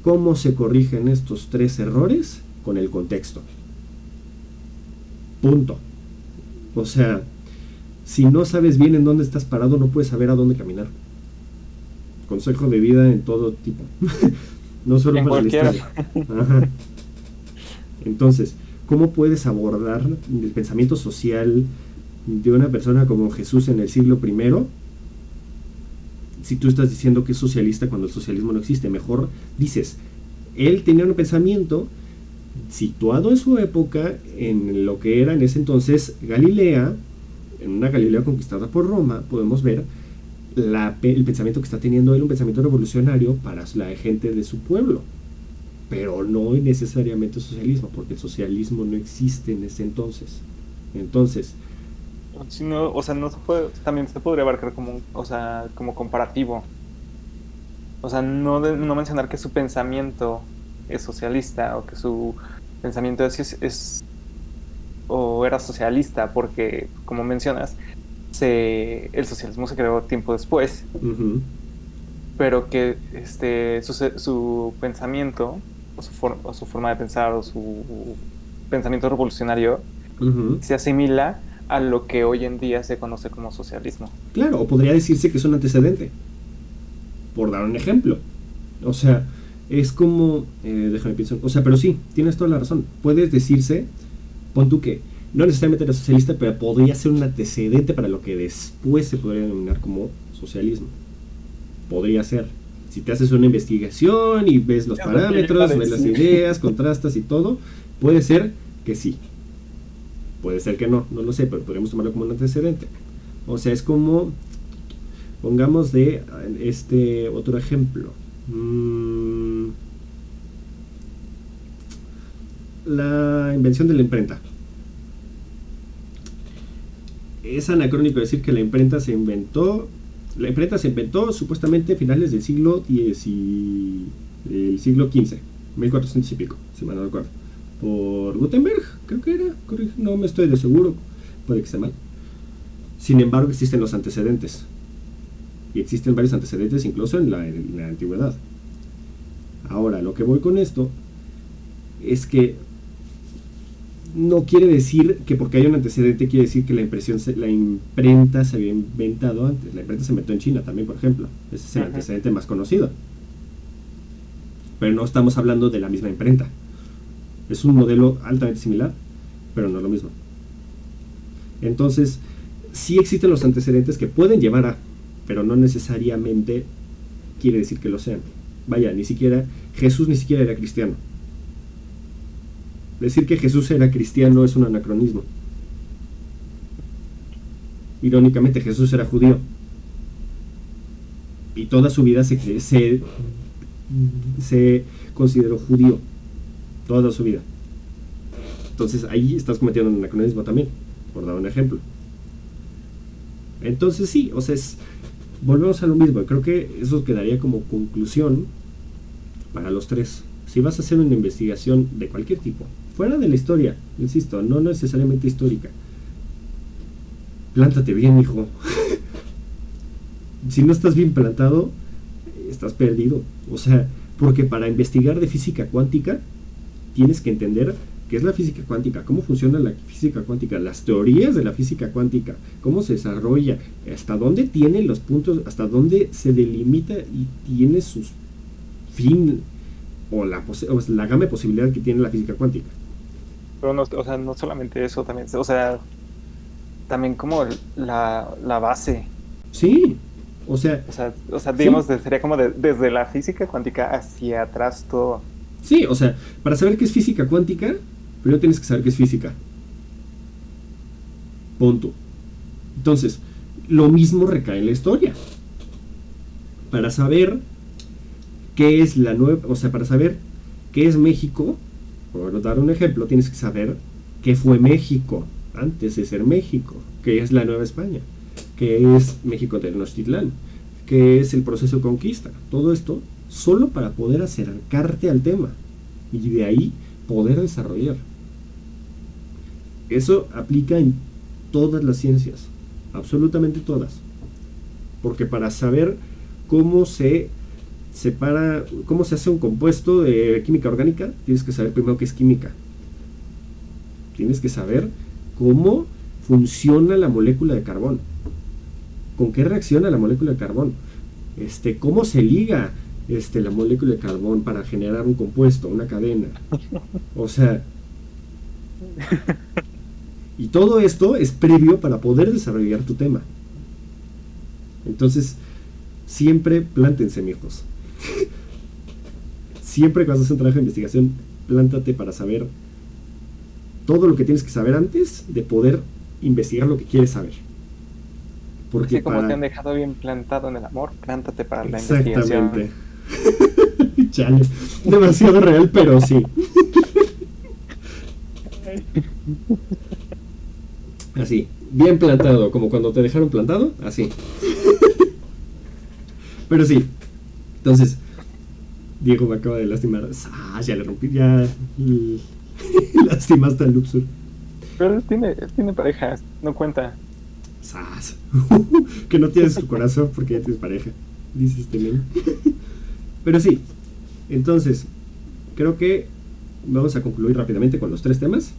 Speaker 1: ¿Cómo se corrigen estos tres errores? Con el contexto. Punto. O sea, si no sabes bien en dónde estás parado, no puedes saber a dónde caminar. Consejo de vida en todo tipo. No solo para la historia. Ajá. Entonces, ¿cómo puedes abordar el pensamiento social de una persona como Jesús en el siglo I si tú estás diciendo que es socialista cuando el socialismo no existe? Mejor dices, él tenía un pensamiento situado en su época, en lo que era en ese entonces Galilea, en una Galilea conquistada por Roma. Podemos ver el pensamiento que está teniendo él, un pensamiento revolucionario para la gente de su pueblo, pero no necesariamente socialismo, porque el socialismo no existe en ese entonces. Entonces,
Speaker 2: Si no, o sea, no se puede, también se podría abarcar como, o sea, como comparativo. O sea, no mencionar que su pensamiento es socialista o que su pensamiento es o era socialista, porque, como mencionas, el socialismo se creó tiempo después, pero que su pensamiento o su forma de pensar o su pensamiento revolucionario se asimila a lo que hoy en día se conoce como socialismo.
Speaker 1: Claro, o podría decirse que es un antecedente, por dar un ejemplo. O sea, es como, déjame pensar, o sea, pero sí, tienes toda la razón. Puedes decirse, pon tú que no necesariamente era socialista, pero podría ser un antecedente para lo que después se podría denominar como socialismo. Podría ser. Si te haces una investigación y ves los parámetros, ves las ideas, contrastas y todo, puede ser que sí. Puede ser que no, no lo sé, pero podríamos tomarlo como un antecedente. O sea, es como, pongamos de otro ejemplo. La invención de la imprenta. Es anacrónico decir que la imprenta se inventó supuestamente a finales del siglo XV, 1400 y pico, si mal no recuerdo, por Gutenberg, creo que era, no me estoy de seguro, puede que esté mal. Sin embargo, existen los antecedentes, y existen varios antecedentes incluso en la antigüedad. Ahora, lo que voy con esto es que no quiere decir que porque hay un antecedente quiere decir que la imprenta se había inventado antes. La imprenta se inventó en China también, por ejemplo. Ese es el antecedente más conocido. Pero no estamos hablando de la misma imprenta. Es un modelo altamente similar, pero no es lo mismo. Entonces, sí existen los antecedentes que pueden llevar a, pero no necesariamente quiere decir que lo sean. Vaya, Jesús ni siquiera era cristiano. Decir que Jesús era cristiano es un anacronismo. Irónicamente, Jesús era judío. Y toda su vida se consideró judío. Toda su vida. Entonces ahí estás cometiendo un anacronismo también, por dar un ejemplo. Entonces sí, o sea, volvemos a lo mismo. Creo que eso quedaría como conclusión para los tres. Si vas a hacer una investigación de cualquier tipo, fuera de la historia, insisto, no necesariamente histórica, plántate bien, hijo. Si no estás bien plantado, estás perdido. O sea, porque para investigar de física cuántica tienes que entender qué es la física cuántica, cómo funciona la física cuántica, las teorías de la física cuántica, cómo se desarrolla, hasta dónde tiene los puntos, hasta dónde se delimita y tiene sus fin o la gama de posibilidades que tiene la física cuántica.
Speaker 2: Pero no, o sea, no solamente eso, también, o sea, también como la base.
Speaker 1: Sí, o sea,
Speaker 2: Digamos,
Speaker 1: sí,
Speaker 2: sería como desde la física cuántica hacia atrás todo.
Speaker 1: sí, o sea, para saber qué es física cuántica, primero tienes que saber qué es física. Punto. Entonces, lo mismo recae en la historia. Para saber qué es la nueva, o sea, para saber qué es México, por dar un ejemplo, tienes que saber qué fue México antes de ser México, qué es la Nueva España, qué es México Tenochtitlán, qué es el proceso de conquista. Todo esto solo para poder acercarte al tema y de ahí poder desarrollar. Eso aplica en todas las ciencias, absolutamente todas. Porque para saber cómo se separa, cómo se hace un compuesto de química orgánica, tienes que saber primero qué es química. Tienes que saber cómo funciona la molécula de carbón, con qué reacciona la molécula de carbón, cómo se liga la molécula de carbón para generar un compuesto, una cadena. O sea, y todo esto es previo para poder desarrollar tu tema. Entonces, siempre plántense, mijos. Siempre cuando haces un trabajo de investigación, plántate para saber todo lo que tienes que saber antes de poder investigar lo que quieres saber. Porque
Speaker 2: Así como te
Speaker 1: para...
Speaker 2: han dejado bien plantado en el amor, plántate para la
Speaker 1: Exactamente.
Speaker 2: investigación.
Speaker 1: Chale. Demasiado real, pero sí. Así. Bien plantado, como cuando te dejaron plantado, así. Pero sí. Entonces, Diego me acaba de lastimar. Ah, ya le rompí, ya lastimaste al Luxor.
Speaker 2: Pero él tiene pareja, no cuenta.
Speaker 1: Sas. Que no tienes tu corazón porque ya tienes pareja. Dices este men. Pero sí. Entonces, creo que vamos a concluir rápidamente con los tres temas.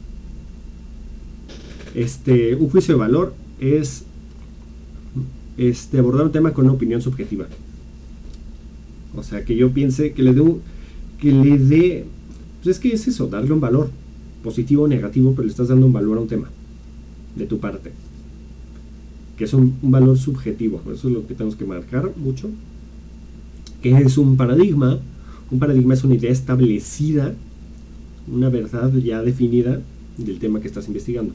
Speaker 1: Un juicio de valor es abordar un tema con una opinión subjetiva. O sea, que yo piense, que le dé, pues es que es eso, darle un valor, positivo o negativo, pero le estás dando un valor a un tema, de tu parte, que es un valor subjetivo. Eso es lo que tenemos que marcar mucho, que es un paradigma. Un paradigma es una idea establecida, una verdad ya definida del tema que estás investigando.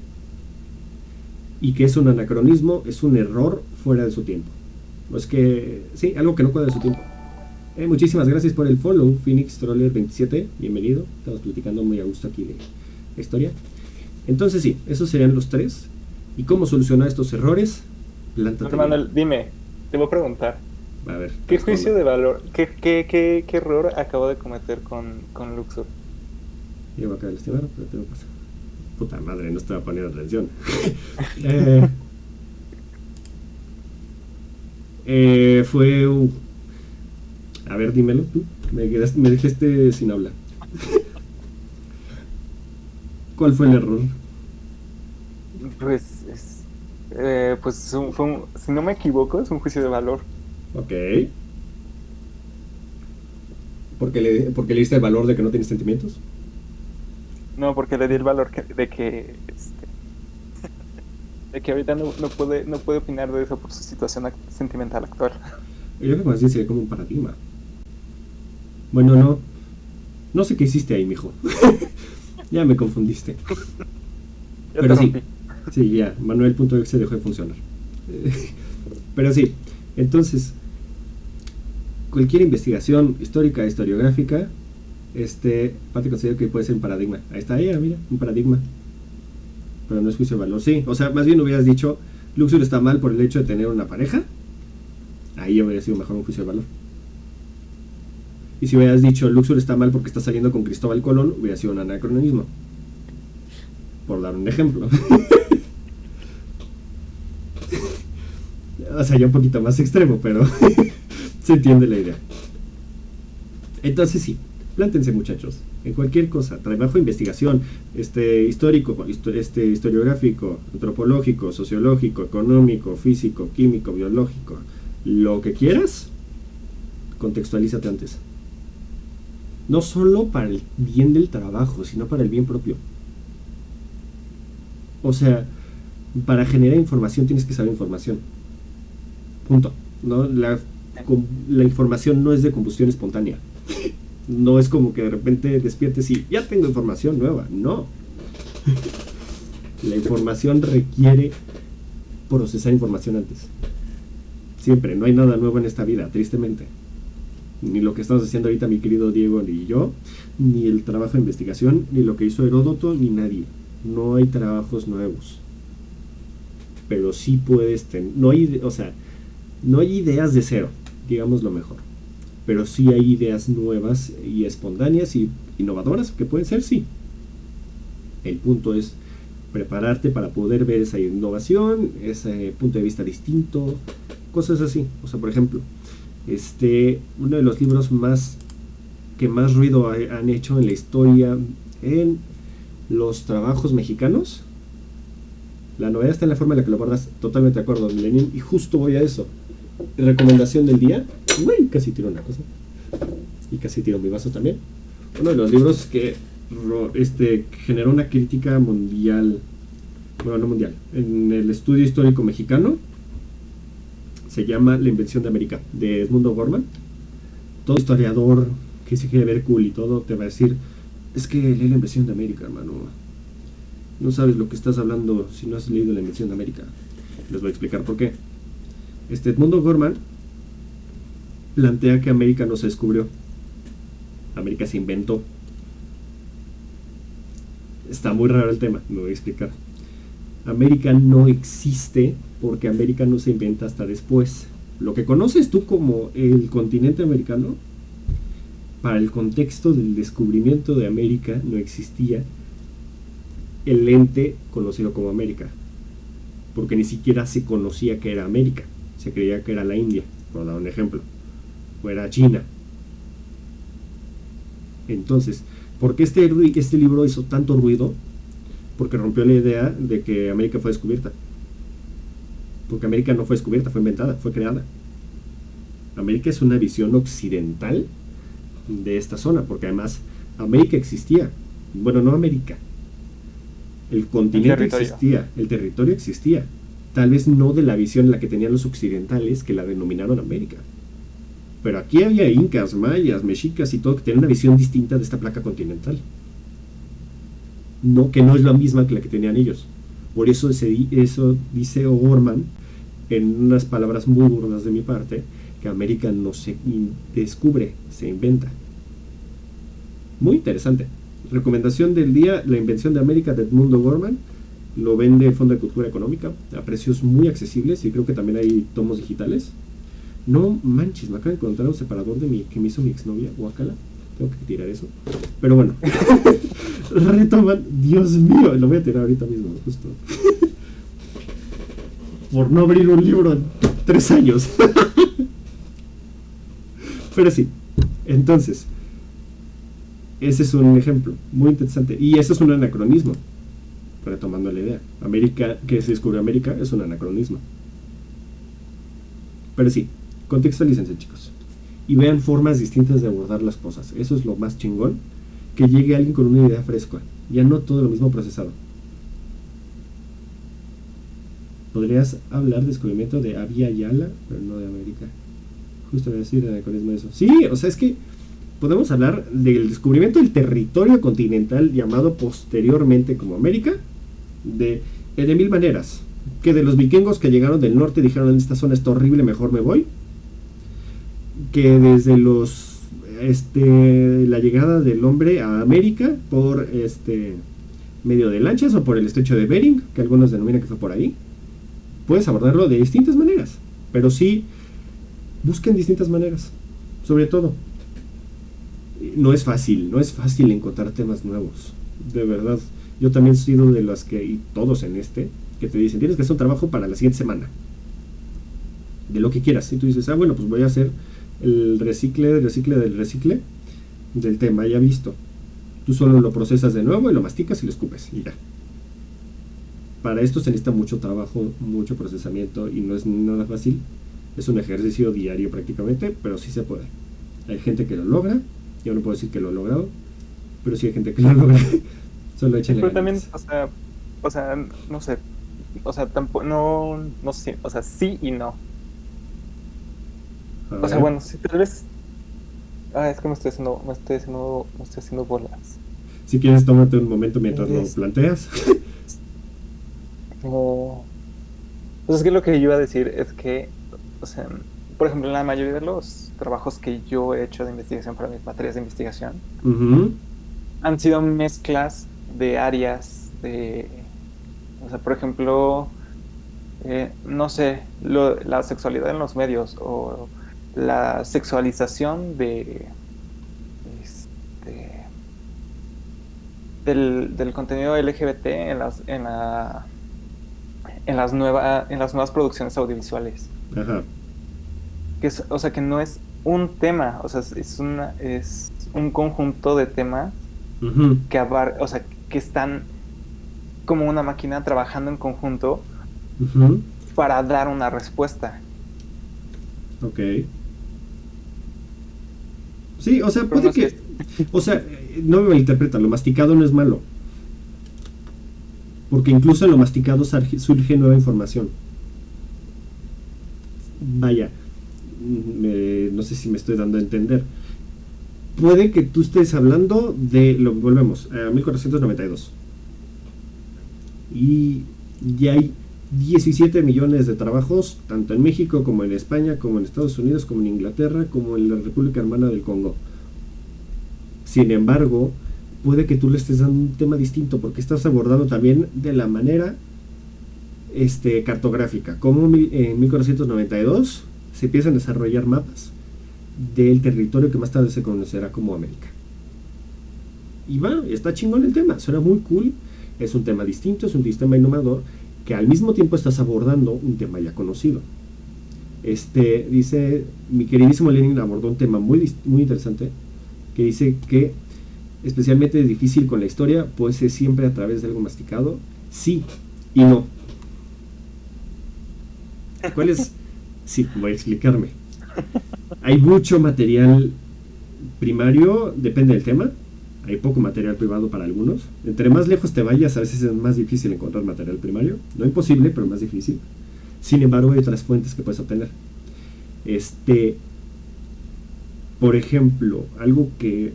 Speaker 1: Y que es un anacronismo, es un error fuera de su tiempo. Es que, sí, algo que no cuadra de su tiempo. Muchísimas gracias por el follow, Phoenix Troller 27, bienvenido. Estamos platicando muy a gusto aquí de la historia. Entonces sí, esos serían los tres. ¿Y cómo solucionar estos errores? Plántate.
Speaker 2: Manuel, dime, te voy a preguntar,
Speaker 1: A ver,
Speaker 2: ¿qué
Speaker 1: responde.
Speaker 2: juicio de valor, qué error acabo de cometer con Luxor?
Speaker 1: Llevo acá de lastimar, pero tengo que pasar. Puta madre, no estaba poniendo atención. Fue... a ver, dímelo tú. Me dejaste sin hablar. ¿Cuál fue el error?
Speaker 2: Pues, si no me equivoco, es un juicio de valor.
Speaker 1: Ok. Porque le diste el valor de que no tienes sentimientos.
Speaker 2: No, porque le di el valor de que ahorita no puede opinar de eso por su situación sentimental actual.
Speaker 1: Yo creo que más bien sería como un paradigma. Bueno, no. No sé qué hiciste ahí, mijo. Ya me confundiste.
Speaker 2: Ya
Speaker 1: Pero
Speaker 2: te
Speaker 1: sí.
Speaker 2: rompí.
Speaker 1: Sí, ya. Manuel.exe dejó de funcionar. Pero sí. Entonces, cualquier investigación histórica, historiográfica, parte considero que puede ser un paradigma. Ahí está ella, mira, un paradigma. Pero no es juicio de valor. Sí, o sea, más bien hubieras dicho, Luxor está mal por el hecho de tener una pareja. Ahí hubiera sido mejor un juicio de valor. Y si hubieras dicho, Luxor está mal porque está saliendo con Cristóbal Colón, hubiera sido un anacronismo. Por dar un ejemplo. O sea, ya un poquito más extremo, pero se entiende la idea. Entonces sí, plántense, muchachos, en cualquier cosa, trabajo de investigación, histórico, historiográfico, antropológico, sociológico, económico, físico, químico, biológico, lo que quieras, contextualízate antes. No solo para el bien del trabajo, sino para el bien propio. O sea, Para generar información tienes que saber información. Punto. ¿No? La información no es de combustión espontánea. No es como que de repente despiertes y ya tengo información nueva. No. La información requiere procesar información antes. Siempre. No hay nada nuevo en esta vida, tristemente. Ni lo que estamos haciendo ahorita mi querido Diego ni yo, ni el trabajo de investigación, ni lo que hizo Heródoto, ni nadie. No hay trabajos nuevos. Pero sí puedes tener... No hay ideas de cero, digamos lo mejor. Pero sí hay ideas nuevas y espontáneas y innovadoras que pueden ser, sí. El punto es prepararte para poder ver esa innovación, ese punto de vista distinto, cosas así. O sea, por ejemplo, uno de los libros que más ruido han hecho en la historia en los trabajos mexicanos. La novedad está en la forma en la que lo abordas. Totalmente de acuerdo, Millennium. Y justo voy a eso. Recomendación del día. Uy, casi tiro una cosa. Y casi tiro mi vaso también. Uno de los libros que generó una crítica mundial. Bueno, no mundial. En el estudio histórico mexicano. Se llama La invención de América, de Edmundo Gorman. Todo historiador que se quiere ver cool y todo te va a decir: es que lee La invención de América, hermano. No sabes lo que estás hablando si no has leído La invención de América. Les voy a explicar por qué. Edmundo Gorman plantea que América no se descubrió. América se inventó. Está muy raro el tema, me voy a explicar. América no existe porque América no se inventa hasta después. Lo que conoces tú como el continente americano, para el contexto del descubrimiento de América no existía el ente conocido como América, porque ni siquiera se conocía que era América. Se creía que era la India, por dar un ejemplo, o era China. Entonces, ¿por qué este libro hizo tanto ruido? Porque rompió la idea de que América fue descubierta. Porque América no fue descubierta, fue inventada, fue creada. América es una visión occidental de esta zona, porque además América existía. Bueno, no América. El continente existía, el territorio existía. Tal vez no de la visión en la que tenían los occidentales, que la denominaron América. Pero aquí había incas, mayas, mexicas y todo que tenían una visión distinta de esta placa continental. No, que no es la misma que la que tenían ellos. Por eso dice O'Gorman, en unas palabras muy burdas de mi parte, que América no se descubre, se inventa. Muy interesante. Recomendación del día: La invención de América, de Edmundo Gorman. Lo vende el Fondo de Cultura Económica a precios muy accesibles, y creo que también hay tomos digitales. No manches, me acabo de encontrar un separador que me hizo mi exnovia, guácala. Tengo que tirar eso. Pero bueno, retoman. Dios mío, lo voy a tirar ahorita mismo, justo. Por no abrir un libro en 3 años. Pero sí, entonces, ese es un ejemplo muy interesante. Y eso es un anacronismo. Retomando la idea, América, que se descubrió América, es un anacronismo. Pero sí, contextualícense, chicos, y vean formas distintas de abordar las cosas. Eso es lo más chingón, que llegue alguien con una idea fresca, ya no todo lo mismo procesado. Podrías hablar de descubrimiento de Abya Yala, pero no de América. Justo voy a decir el anacronismo de eso. Sí, o sea, es que podemos hablar del descubrimiento del territorio continental llamado posteriormente como América, de 1000 maneras. Que de los vikingos que llegaron del norte dijeron: en esta zona está horrible, mejor me voy. Que desde la llegada del hombre a América por medio de lanchas o por el estrecho de Bering, que algunos denominan que fue por ahí. Puedes abordarlo de distintas maneras, pero sí busquen distintas maneras. Sobre todo, no es fácil encontrar temas nuevos, de verdad. Yo también he sido de los que, y todos que te dicen: tienes que hacer un trabajo para la siguiente semana, de lo que quieras. Y tú dices: bueno, pues voy a hacer el recicle del tema ya visto. Tú solo lo procesas de nuevo y lo masticas y lo escupes y ya. Para esto se necesita mucho trabajo, mucho procesamiento, y no es nada fácil. Es un ejercicio diario prácticamente, pero sí se puede. Hay gente que lo logra. Yo no puedo decir que lo he logrado, pero sí hay gente que lo logra. Solo échenle
Speaker 2: pero
Speaker 1: ganas.
Speaker 2: también, o sea, no sé, o sea, tampoco, no sé, o sea, sí y no.
Speaker 1: A
Speaker 2: O sea,
Speaker 1: ver,
Speaker 2: bueno, sí, tal vez, es que me estoy haciendo bolas.
Speaker 1: si quieres, tómate un momento mientras lo
Speaker 2: Es,
Speaker 1: planteas.
Speaker 2: no, pues es que lo que yo iba a decir es que, o sea, por ejemplo, en la mayoría de los trabajos que yo he hecho de investigación para mis materias de investigación,
Speaker 1: Ujú,
Speaker 2: han sido mezclas de áreas o sea, por ejemplo, no sé, la sexualidad en los medios o la sexualización este, del contenido LGBT en las nuevas producciones audiovisuales.
Speaker 1: ajá.
Speaker 2: O sea, que no es un tema, o sea, es un conjunto de temas
Speaker 1: Ujú,
Speaker 2: o sea, que están como una máquina trabajando en conjunto
Speaker 1: ujú,
Speaker 2: para dar una respuesta.
Speaker 1: ok. Sí, o sea,
Speaker 2: Pero
Speaker 1: puede
Speaker 2: no sé.
Speaker 1: que. O sea, no me malinterpreta, lo masticado no es malo. Porque incluso en lo masticado surge nueva información. Vaya, no sé si me estoy dando a entender. Puede que tú estés hablando de. Volvemos a 1492. Y ya hay 17 millones de trabajos, tanto en México como en España, como en Estados Unidos, como en Inglaterra, como en la República Hermana del Congo. Sin embargo, puede que tú le estés dando un tema distinto porque estás abordando también de la manera cartográfica, como en 1492 se empiezan a desarrollar mapas del territorio que más tarde se conocerá como América. Y bueno, está chingón el tema, suena muy cool, es un tema distinto, es un sistema innovador que al mismo tiempo estás abordando un tema ya conocido. Dice, mi queridísimo Lenin abordó un tema muy interesante, que dice que especialmente difícil con la historia, pues es siempre a través de algo masticado, sí y no. ¿Cuál es? Sí, voy a explicarme. Hay mucho material primario, depende del tema. Hay poco material privado para algunos. Entre más lejos te vayas, a veces es más difícil encontrar material primario. No imposible, pero más difícil. Sin embargo, hay otras fuentes que puedes obtener. Este, por ejemplo, algo que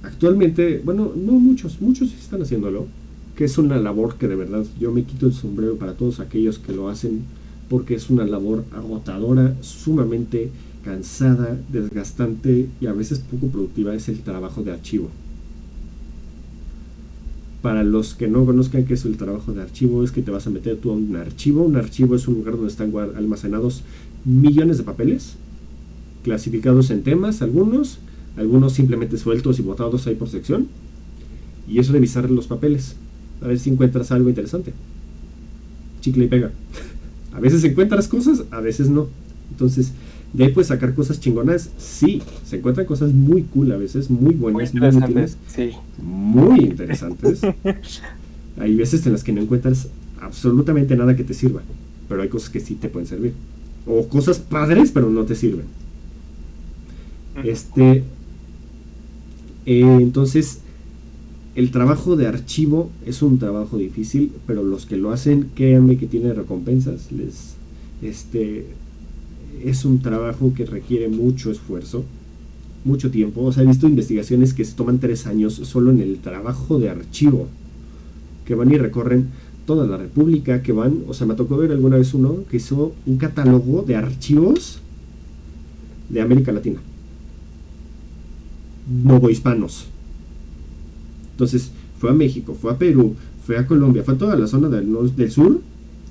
Speaker 1: actualmente, bueno, no muchos están haciéndolo, que es una labor que de verdad yo me quito el sombrero para todos aquellos que lo hacen, porque es una labor agotadora, sumamente cansada, desgastante y a veces poco productiva, es el trabajo de archivo. Para los que no conozcan qué es el trabajo de archivo, es que te vas a meter tú a un archivo. Un archivo es un lugar donde están almacenados millones de papeles, clasificados en temas, algunos simplemente sueltos y botados ahí por sección, y es revisar los papeles, a ver si encuentras algo interesante. Chicle y pega. A veces encuentras cosas, a veces no. Entonces, de ahí puedes sacar cosas chingonas. Sí, se encuentran cosas muy cool a veces, muy
Speaker 2: Muy
Speaker 1: buenas, muy útiles,
Speaker 2: interesantes, sí.
Speaker 1: muy interesantes. Hay veces en las que no encuentras absolutamente nada que te sirva, pero hay cosas que sí te pueden servir. O cosas padres, pero no te sirven.
Speaker 2: Ujú.
Speaker 1: Este, entonces, el trabajo de archivo es un trabajo difícil, pero los que lo hacen, créanme que tienen recompensas. Este, es un trabajo que requiere mucho esfuerzo, mucho tiempo. O sea, he visto investigaciones que se toman 3 años solo en el trabajo de archivo, que van y recorren toda la República, que van, o sea, me tocó ver alguna vez uno que hizo un catálogo de archivos de América Latina, novohispanos. Entonces, fue a México, fue a Perú, fue a Colombia, fue a toda la zona del sur,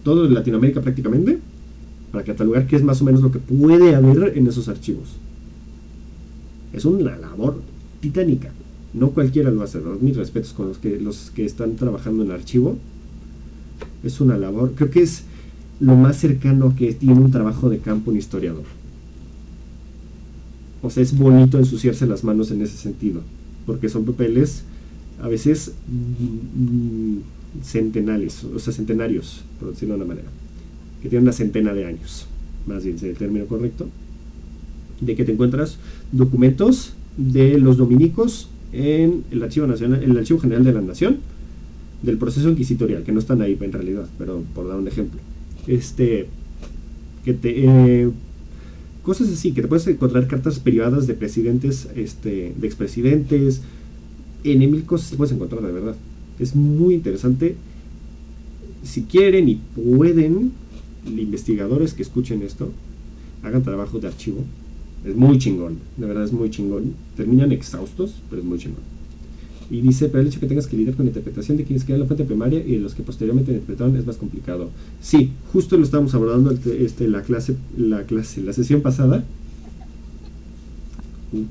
Speaker 1: todo Latinoamérica prácticamente, para catalogar qué es más o menos lo que puede haber en esos archivos. Es una labor titánica. No cualquiera lo hace. Mis respetos con los que están trabajando en archivo. Es una labor, creo que es lo más cercano que tiene un trabajo de campo un historiador. O sea, es bonito ensuciarse las manos en ese sentido, porque son papeles a veces centenales, o sea, centenarios, por decirlo de una manera, que tienen una centena de años, más bien sería el término correcto, de que te encuentras documentos de los dominicos en el Archivo Nacional, el Archivo General de la Nación, del proceso inquisitorial, que no están ahí en realidad, pero por dar un ejemplo. Que te cosas así, que te puedes encontrar cartas privadas de presidentes, de expresidentes, en mil cosas te puedes encontrar, de verdad. Es muy interesante. Si quieren y pueden, investigadores que escuchen esto, hagan trabajo de archivo. Es muy chingón, de verdad es muy chingón. Terminan exhaustos, pero es muy chingón. Y dice, pero el hecho que tengas que lidiar con la interpretación de quienes crean la fuente primaria y de los que posteriormente interpretaron es más complicado. Sí, justo lo estábamos abordando la sesión pasada.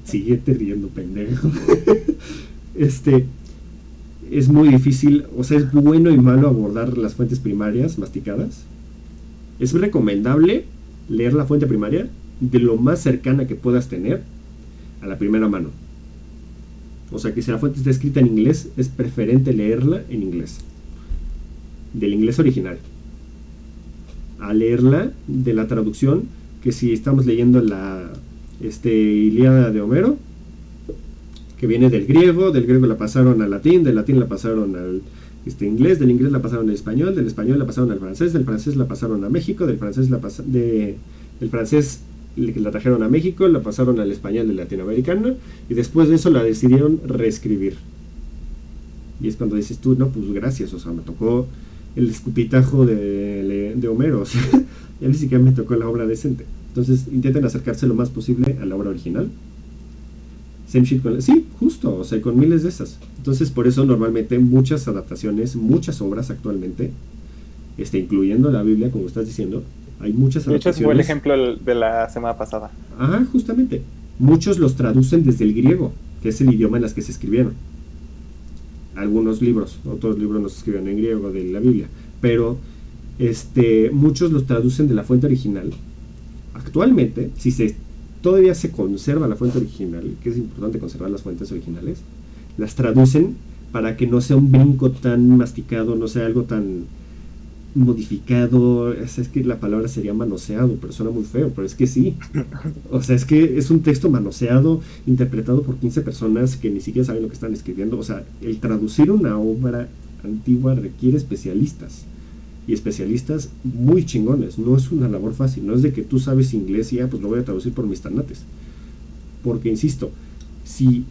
Speaker 1: Siguiente riendo, pendejo. Es muy difícil, o sea, es bueno y malo abordar las fuentes primarias masticadas. Es recomendable leer la fuente primaria de lo más cercana que puedas tener a la primera mano. O sea, que si la fuente está escrita en inglés, es preferente leerla en inglés, del inglés original, a leerla de la traducción, que si estamos leyendo la Ilíada de Homero, que viene del griego la pasaron al latín, del latín la pasaron al inglés, del inglés la pasaron al español, del español la pasaron al francés, del francés la pasaron a México, del francés del francés que la trajeron a México, la pasaron al español del latinoamericano, y después de eso la decidieron reescribir. Y es cuando dices tú, no, pues gracias, o sea, me tocó el escupitajo de Homero, o sea, ya ni siquiera me tocó la obra decente. Entonces intenten acercarse lo más posible a la obra original. Same shit sí, justo, o sea, con miles de esas. Entonces por eso normalmente muchas adaptaciones, muchas obras actualmente, incluyendo la Biblia, como estás diciendo, hay muchas
Speaker 2: de hecho,
Speaker 1: adaptaciones.
Speaker 2: ese fue el ejemplo de la semana pasada.
Speaker 1: Ajá, justamente. Muchos los traducen desde el griego, que es el idioma en las que se escribieron. Algunos libros, otros libros no se escribieron en griego de la Biblia, pero muchos los traducen de la fuente original. Actualmente, todavía se conserva la fuente original, que es importante conservar las fuentes originales, las traducen para que no sea un brinco tan masticado, no sea algo tan modificado. Es que la palabra sería manoseado, pero suena muy feo, pero es que sí. O sea, es que es un texto manoseado, interpretado por 15 personas que ni siquiera saben lo que están escribiendo. O sea, el traducir una obra antigua requiere especialistas, y especialistas muy chingones. No es una labor fácil, no es de que tú sabes inglés y pues lo voy a traducir por mis tanates. Porque insisto, si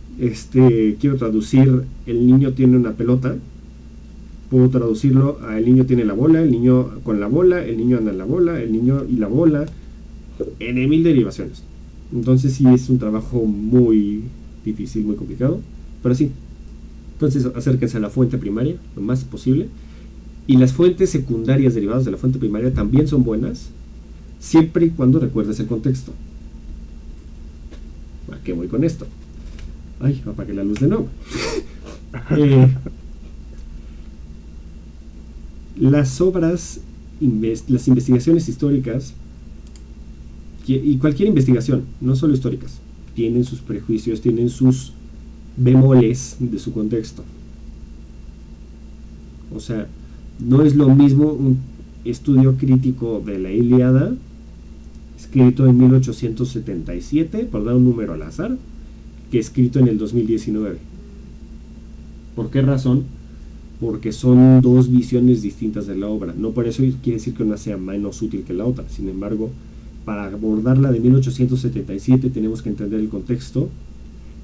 Speaker 1: quiero traducir el niño tiene una pelota, puedo traducirlo a el niño tiene la bola, el niño con la bola, el niño anda en la bola, el niño y la bola, en mil derivaciones. Entonces sí es un trabajo muy difícil, muy complicado, pero sí. Entonces acérquense a la fuente primaria lo más posible. Y las fuentes secundarias derivadas de la fuente primaria también son buenas, siempre y cuando recuerdes el contexto. ¿A qué voy con esto? Ay, apagué la luz de nuevo. Las obras, las investigaciones históricas, y cualquier investigación, no solo históricas, tienen sus prejuicios, tienen sus bemoles de su contexto. O sea, no es lo mismo un estudio crítico de la Ilíada, escrito en 1877, por dar un número al azar, que escrito en el 2019. ¿Por qué razón? Porque son dos visiones distintas de la obra. No por eso quiere decir que una sea menos útil que la otra. Sin embargo, para abordarla de 1877 tenemos que entender el contexto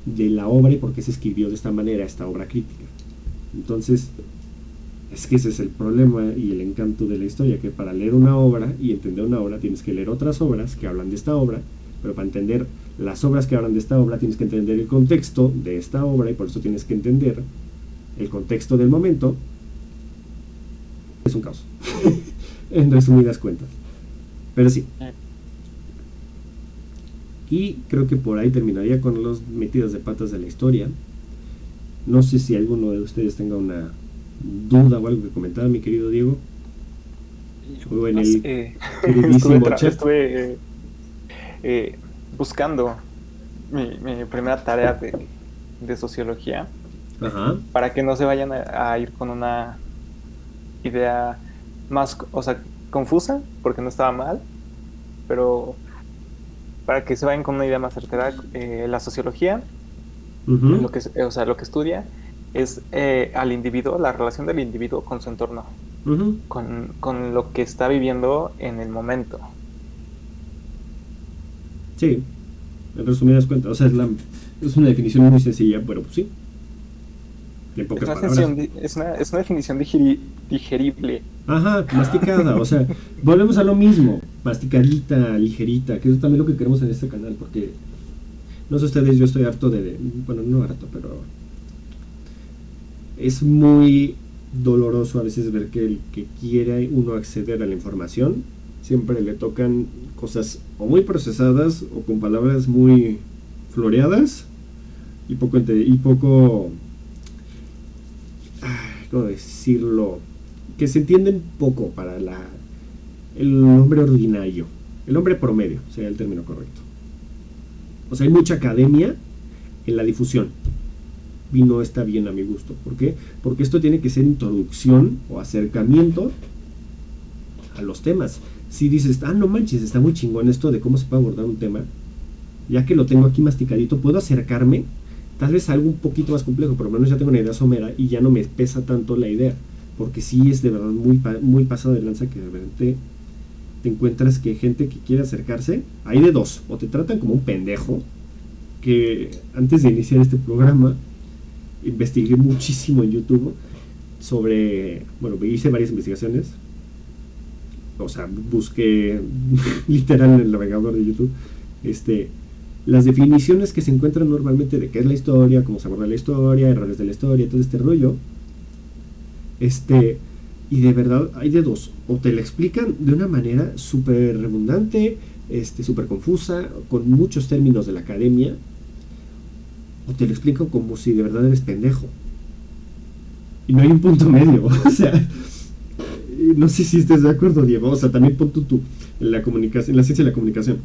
Speaker 1: de la obra y por qué se escribió de esta manera esta obra crítica. Entonces, es que ese es el problema y el encanto de la historia, que para leer una obra y entender una obra tienes que leer otras obras que hablan de esta obra, pero para entender las obras que hablan de esta obra tienes que entender el contexto de esta obra, y por eso tienes que entender el contexto del momento. Es un caos en resumidas cuentas, pero sí. Y creo que por ahí terminaría con los metidas de patas de la historia. No sé si alguno de ustedes tenga una duda o algo que comentar, mi querido Diego, o en el queridísimo chat.
Speaker 2: Estuve buscando mi primera tarea de sociología.
Speaker 1: Ajá.
Speaker 2: Para que no se vayan a ir con una idea más, o sea, confusa, porque no estaba mal, pero para que se vayan con una idea más certera. La sociología,
Speaker 1: Uh-huh.
Speaker 2: lo que estudia es al individuo, la relación del individuo con su entorno,
Speaker 1: Ujú.
Speaker 2: con lo que está viviendo en el momento.
Speaker 1: Sí, en resumidas cuentas, o sea, es una definición muy sencilla, pero pues sí, en
Speaker 2: Es
Speaker 1: pocas
Speaker 2: una
Speaker 1: palabras.
Speaker 2: definición, es una definición digerible.
Speaker 1: Ajá, masticada, o sea, volvemos a lo mismo, masticadita, ligerita, que es también lo que queremos en este canal, porque no sé ustedes, yo estoy harto bueno, no harto, pero es muy doloroso a veces ver que el que quiere uno acceder a la información, siempre le tocan cosas o muy procesadas o con palabras muy floreadas y poco, ¿cómo decirlo? Que se entienden poco para el hombre ordinario, el hombre promedio, sería el término correcto. O sea, hay mucha academia en la difusión y no está bien a mi gusto. ¿Por qué? Porque esto tiene que ser introducción o acercamiento a los temas. Si dices, no manches, está muy chingón esto de cómo se puede abordar un tema, ya que lo tengo aquí masticadito, puedo acercarme tal vez a algo un poquito más complejo, pero al menos ya tengo una idea somera y ya no me pesa tanto la idea, porque sí es de verdad muy pasado de lanza que de repente te encuentras que gente que quiere acercarse, hay de dos, o te tratan como un pendejo, que antes de iniciar este programa investigué muchísimo en YouTube sobre, bueno, hice varias investigaciones, o sea, busqué literal en el navegador de YouTube, este, las definiciones que se encuentran normalmente de qué es la historia, cómo se aborda la historia, errores de la historia, todo este rollo, este, y de verdad hay de dos, o te la explican de una manera súper redundante, súper confusa, con muchos términos de la academia, o te lo explican como si de verdad eres pendejo. Y no hay un punto medio, o sea, no sé si estés de acuerdo, Diego, o sea, también pon tú en la comunicación, en la ciencia de la comunicación,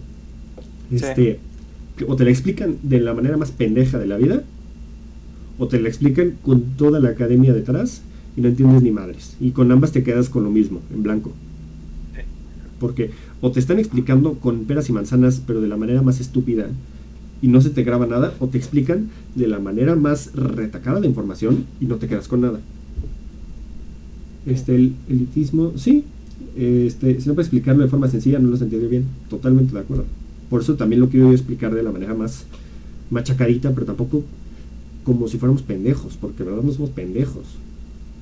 Speaker 2: Sí.
Speaker 1: este, o te la explican de la manera más pendeja de la vida, o te la explican con toda la academia detrás y no entiendes ni madres. Y con ambas te quedas con lo mismo, en blanco. Porque o te están explicando con peras y manzanas, pero de la manera más estúpida y no se te graba nada, o te explican de la manera más retacada de información y no te quedas con nada. El elitismo, sí, si no puedes explicarlo de forma sencilla, no lo entendido bien. Totalmente de acuerdo. Por eso también lo quiero explicar de la manera más machacadita, pero tampoco como si fuéramos pendejos, porque de verdad no somos pendejos.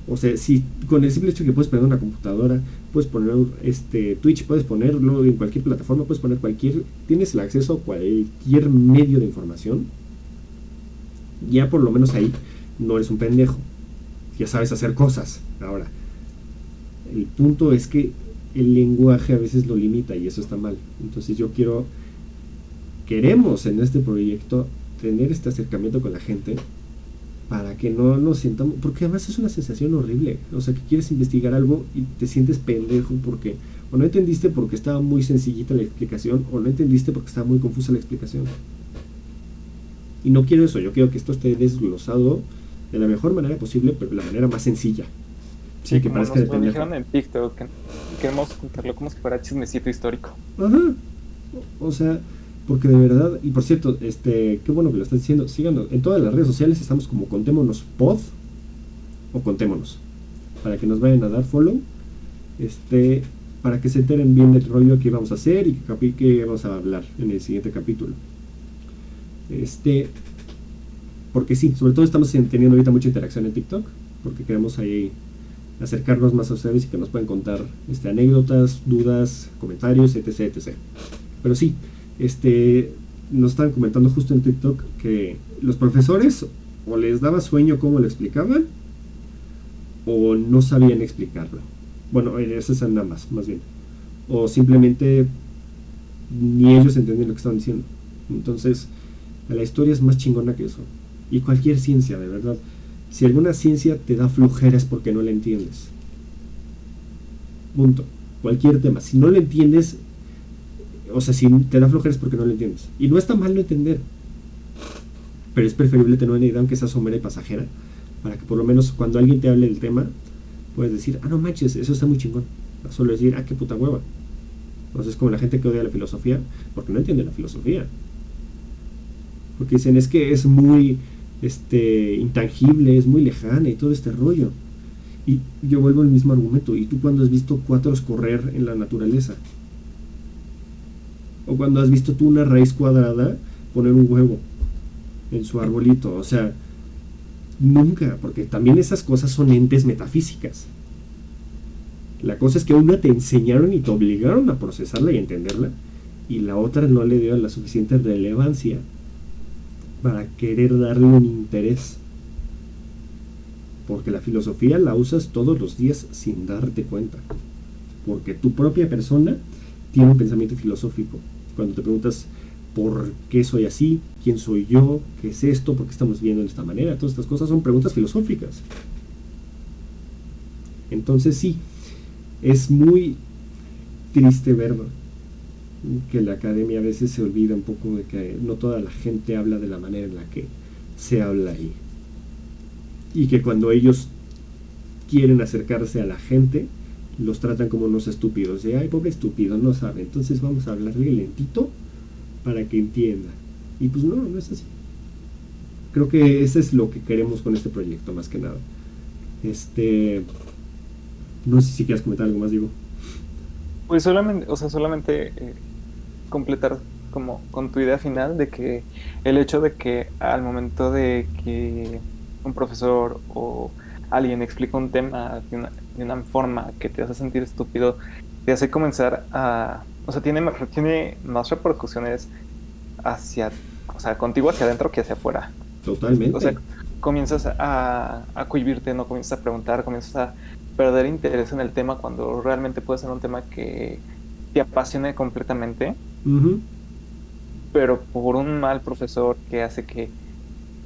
Speaker 1: O sea, si con el simple hecho que puedes poner una computadora, puedes poner Twitch, puedes ponerlo en cualquier plataforma, puedes poner tienes el acceso a cualquier medio de información, ya por lo menos ahí no eres un pendejo, ya sabes hacer cosas. Ahora, el punto es que el lenguaje a veces lo limita y eso está mal. Entonces queremos en este proyecto tener este acercamiento con la gente para que no nos sintamos, porque además es una sensación horrible, o sea, que quieres investigar algo y te sientes pendejo porque o no entendiste porque estaba muy sencillita la explicación, o no entendiste porque estaba muy confusa la explicación. Y no quiero eso, yo quiero que esto esté desglosado de la mejor manera posible, pero de la manera más sencilla, sin
Speaker 2: Sí,
Speaker 1: que
Speaker 2: como
Speaker 1: parezca de
Speaker 2: nos lo
Speaker 1: pendejo.
Speaker 2: dijeron en TikTok, que queremos contarlo como si fuera chismecito histórico.
Speaker 1: Ajá, o sea, porque de verdad, y por cierto, qué bueno que lo estás diciendo, síganos, en todas las redes sociales estamos como Contémonos Pod o Contémonos, para que nos vayan a dar follow, para que se enteren bien del rollo que vamos a hacer y que vamos a hablar en el siguiente capítulo. Porque sí, sobre todo estamos teniendo ahorita mucha interacción en TikTok, porque queremos ahí acercarnos más a ustedes y que nos puedan contar anécdotas, dudas, comentarios, etc, etc. Pero sí, nos estaban comentando justo en TikTok que los profesores o les daba sueño cómo lo explicaban o no sabían explicarlo. Bueno, esas son ambas, más bien. O simplemente ni ellos entendían lo que estaban diciendo. Entonces, la historia es más chingona que eso. Y cualquier ciencia, de verdad. Si alguna ciencia te da flojera es porque no la entiendes. Punto. Cualquier tema. Si no lo entiendes, o sea, si te da flojera es porque no lo entiendes. Y no está mal no entender. Pero es preferible tener una idea, aunque sea somera y pasajera, para que por lo menos cuando alguien te hable del tema, puedes decir, no manches, eso está muy chingón. No solo decir, qué puta hueva. Entonces, como la gente que odia la filosofía, porque no entiende la filosofía. Porque dicen, es que es muy intangible, es muy lejana y todo este rollo. Y yo vuelvo al mismo argumento. ¿Y tú cuando has visto cuatros correr en la naturaleza? O cuando has visto tú una raíz cuadrada poner un huevo en su arbolito. O sea, nunca, porque también esas cosas son entes metafísicas. La cosa es que una te enseñaron y te obligaron a procesarla y entenderla, y la otra no le dio la suficiente relevancia para querer darle un interés. Porque la filosofía la usas todos los días sin darte cuenta. Porque tu propia persona tiene un pensamiento filosófico. Cuando te preguntas por qué soy así, quién soy yo, qué es esto, por qué estamos viendo de esta manera, todas estas cosas son preguntas filosóficas. Entonces sí, es muy triste ver que la academia a veces se olvida un poco de que no toda la gente habla de la manera en la que se habla ahí. Y que cuando ellos quieren acercarse a la gente, los tratan como unos estúpidos. De, ay, pobre estúpido, no sabe. Entonces vamos a hablarle lentito para que entienda. Y pues no, no es así. Creo que eso es lo que queremos con este proyecto, más que nada. No sé si quieres comentar algo más, Diego.
Speaker 2: Pues solamente, o sea, solamente completar como con tu idea final de que el hecho de que al momento de que un profesor o alguien explica un tema de una forma que te hace sentir estúpido, te hace comenzar a, o sea, tiene más repercusiones hacia, o sea, contigo hacia adentro que hacia afuera.
Speaker 1: Totalmente.
Speaker 2: O sea, comienzas a cohibirte, no comienzas a preguntar, comienzas a perder interés en el tema cuando realmente puede ser un tema que te apasione completamente,
Speaker 1: Uh-huh.
Speaker 2: pero por un mal profesor que hace que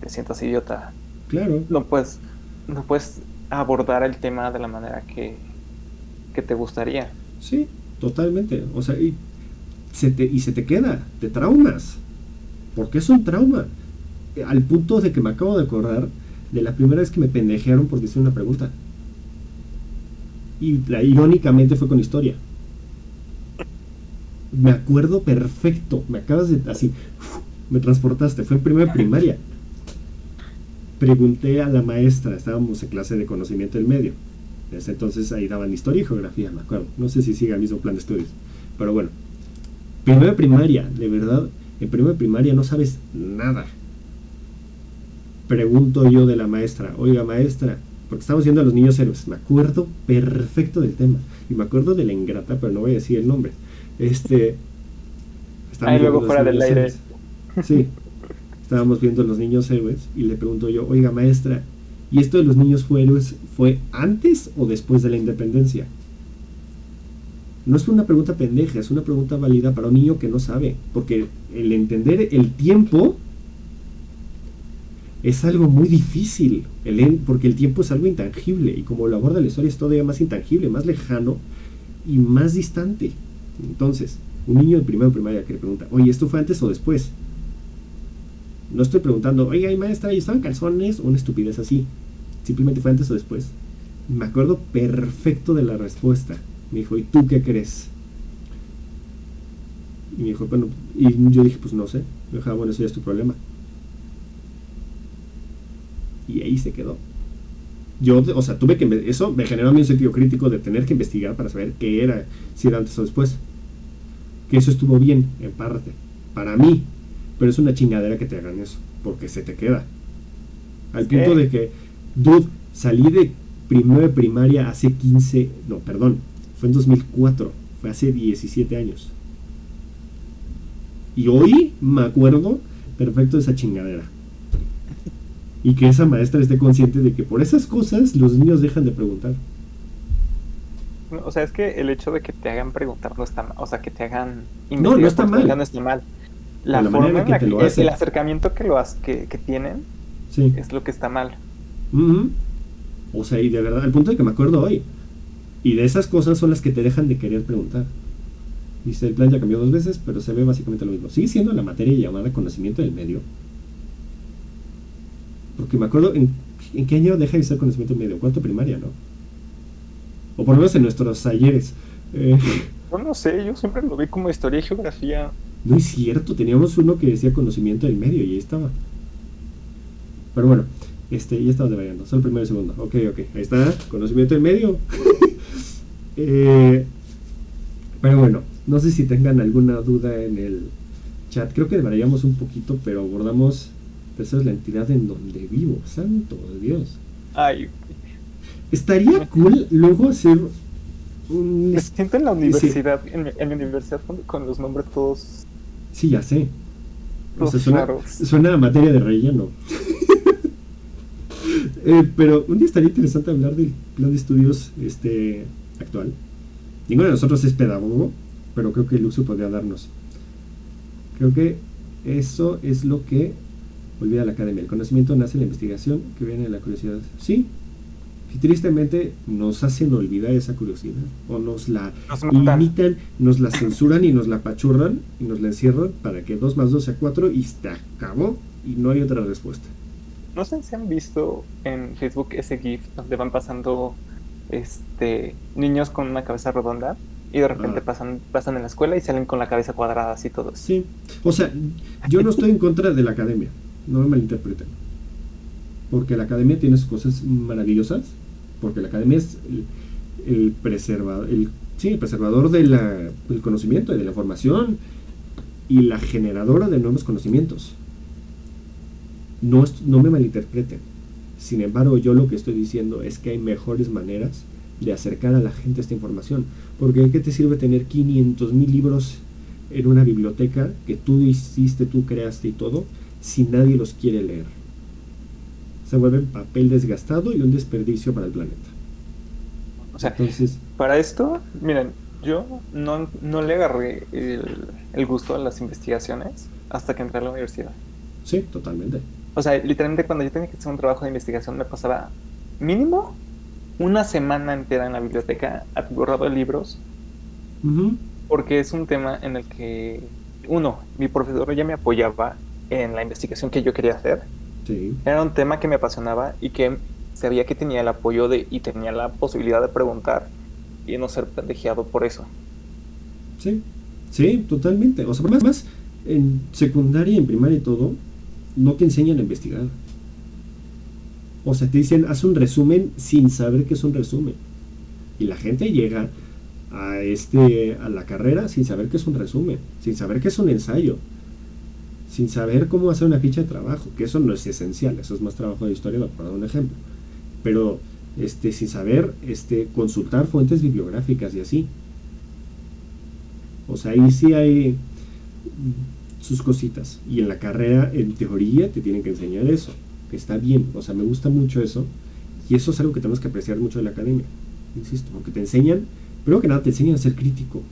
Speaker 2: te sientas idiota,
Speaker 1: Claro.
Speaker 2: no puedes abordar el tema de la manera que te gustaría.
Speaker 1: Sí, totalmente. O sea, y se te queda, te traumas. Porque es un trauma. Al punto de que me acabo de acordar de la primera vez que me pendejearon por decir una pregunta. Y irónicamente fue con historia. Me acuerdo perfecto. Me acabas de... Así. Me transportaste. Fue en primera primaria. Pregunté a la maestra. Estábamos en clase de conocimiento del medio. Desde entonces ahí daban historia y geografía, me acuerdo. No sé si sigue el mismo plan de estudios. Pero bueno. Primera primaria. De verdad. En primera primaria no sabes nada. Pregunto yo de la maestra. Oiga, maestra. Porque estamos viendo a los niños héroes. Me acuerdo perfecto del tema. Y me acuerdo de la ingrata, pero no voy a decir el nombre.
Speaker 2: Ahí luego fuera del aire.
Speaker 1: Héroes. Sí. Estábamos viendo los niños héroes y le pregunto yo, oiga, maestra, ¿y esto de los niños héroes fue antes o después de la independencia? No es una pregunta pendeja, es una pregunta válida para un niño que no sabe. Porque el entender el tiempo es algo muy difícil, porque el tiempo es algo intangible, y como lo aborda la historia es todavía más intangible, más lejano y más distante. Entonces, un niño de primero primaria que le pregunta, oye, ¿esto fue antes o después? No estoy preguntando, oiga, maestra, ¿y estaban calzones? O una estupidez así. Simplemente fue antes o después. Me acuerdo perfecto de la respuesta. Me dijo, ¿y tú qué crees? Y me dijo, bueno, y yo dije, pues no sé. Me dijo, bueno, eso ya es tu problema. Y ahí se quedó. Yo, o sea, tuve que... Eso me generó a mí un sentido crítico de tener que investigar para saber qué era, si era antes o después. Que eso estuvo bien, en parte. Para mí. Pero es una chingadera que te hagan eso. Porque se te queda. Al punto de que... Dude, salí de primero de primaria hace 15... No, perdón. Fue en 2004. Fue hace 17 años. Y hoy me acuerdo perfecto de esa chingadera. Y que esa maestra esté consciente de que por esas cosas los niños dejan de preguntar.
Speaker 2: O sea, es que el hecho de que te hagan preguntar no está mal. O sea, que te hagan
Speaker 1: investigar no está mal.
Speaker 2: No está mal. La forma en la que el acercamiento que tienen
Speaker 1: sí.
Speaker 2: Es lo que está mal.
Speaker 1: Uh-huh. O sea, y de verdad, al punto de que me acuerdo hoy. Y de esas cosas son las que te dejan de querer preguntar. Dice, el plan ya cambió 2 veces, pero se ve básicamente lo mismo. Sigue siendo la materia llamada conocimiento del medio. Porque me acuerdo, ¿en qué año deja de ser conocimiento del medio? Cuarto primaria, ¿no? O por lo menos en nuestros talleres.
Speaker 2: Yo no sé, yo siempre lo vi como historia y geografía.
Speaker 1: No es cierto, teníamos uno que decía conocimiento del medio y ahí estaba. Pero bueno, ya estamos devariando, solo el primero y segundo. Ok, ahí está, conocimiento en medio. Eh, pero bueno, no sé si tengan alguna duda en el chat. Creo que devariamos un poquito, pero abordamos, esa es la entidad en donde vivo, santo de Dios.
Speaker 2: Ay,
Speaker 1: Estaría cool luego hacer un...
Speaker 2: me siento en la
Speaker 1: Sí,
Speaker 2: universidad, en mi universidad con los nombres todos,
Speaker 1: sí, ya sé. O sea,
Speaker 2: todos raros.
Speaker 1: suena a materia de relleno. Pero un día estaría interesante hablar del plan de estudios actual. Ninguno de nosotros es pedagogo, pero creo que Luxo podría darnos. Creo que eso es lo que olvida la academia. El conocimiento nace en la investigación, que viene de la curiosidad. Sí, y tristemente nos hacen olvidar esa curiosidad. O nos la
Speaker 2: Nos matan.
Speaker 1: limitan, nos la censuran y nos la apachurran y nos la encierran para que 2 más 2 sea 4 y se acabó y no hay otra respuesta.
Speaker 2: No sé si han visto en Facebook ese GIF donde van pasando niños con una cabeza redonda y de repente
Speaker 1: Ah,
Speaker 2: pasan en la escuela y salen con la cabeza cuadrada así todos.
Speaker 1: sí. O sea, yo no estoy en contra de la academia, no me malinterpreten. Porque la academia tiene sus cosas maravillosas, porque la academia es el preservador, sí, el preservador del conocimiento y de la formación y la generadora de nuevos conocimientos. No me malinterpreten. Sin embargo, yo lo que estoy diciendo es que hay mejores maneras de acercar a la gente esta información. Porque ¿de qué te sirve tener 500,000 libros en una biblioteca que tú hiciste, tú creaste y todo, si nadie los quiere leer? Se vuelven papel desgastado y un desperdicio para el planeta.
Speaker 2: O sea,
Speaker 1: Entonces,
Speaker 2: para esto, miren, yo no le agarré el gusto a las investigaciones hasta que entré a la universidad.
Speaker 1: sí, totalmente.
Speaker 2: O sea, literalmente cuando yo tenía que hacer un trabajo de investigación me pasaba mínimo una semana entera en la biblioteca atiborrado de libros,
Speaker 1: Ujú,
Speaker 2: porque es un tema en el que, uno, mi profesor ya me apoyaba en la investigación que yo quería hacer.
Speaker 1: sí,
Speaker 2: Era un tema que me apasionaba y que sabía que tenía el apoyo y tenía la posibilidad de preguntar y no ser pendejeado por eso.
Speaker 1: sí, sí, totalmente. O sea, más en secundaria, en primaria y todo, no te enseñan a investigar. O sea, te dicen, haz un resumen sin saber qué es un resumen. Y la gente llega a la carrera sin saber qué es un resumen, sin saber qué es un ensayo, sin saber cómo hacer una ficha de trabajo, que eso no es esencial, eso es más trabajo de historiador, para dar un ejemplo. Pero sin saber consultar fuentes bibliográficas y así. O sea, ahí sí hay sus cositas. Y en la carrera, en teoría, te tienen que enseñar eso, que está bien. O sea, me gusta mucho eso. Y eso es algo que tenemos que apreciar mucho de la academia. Insisto, porque te enseñan, primero que nada, te enseñan a ser crítico.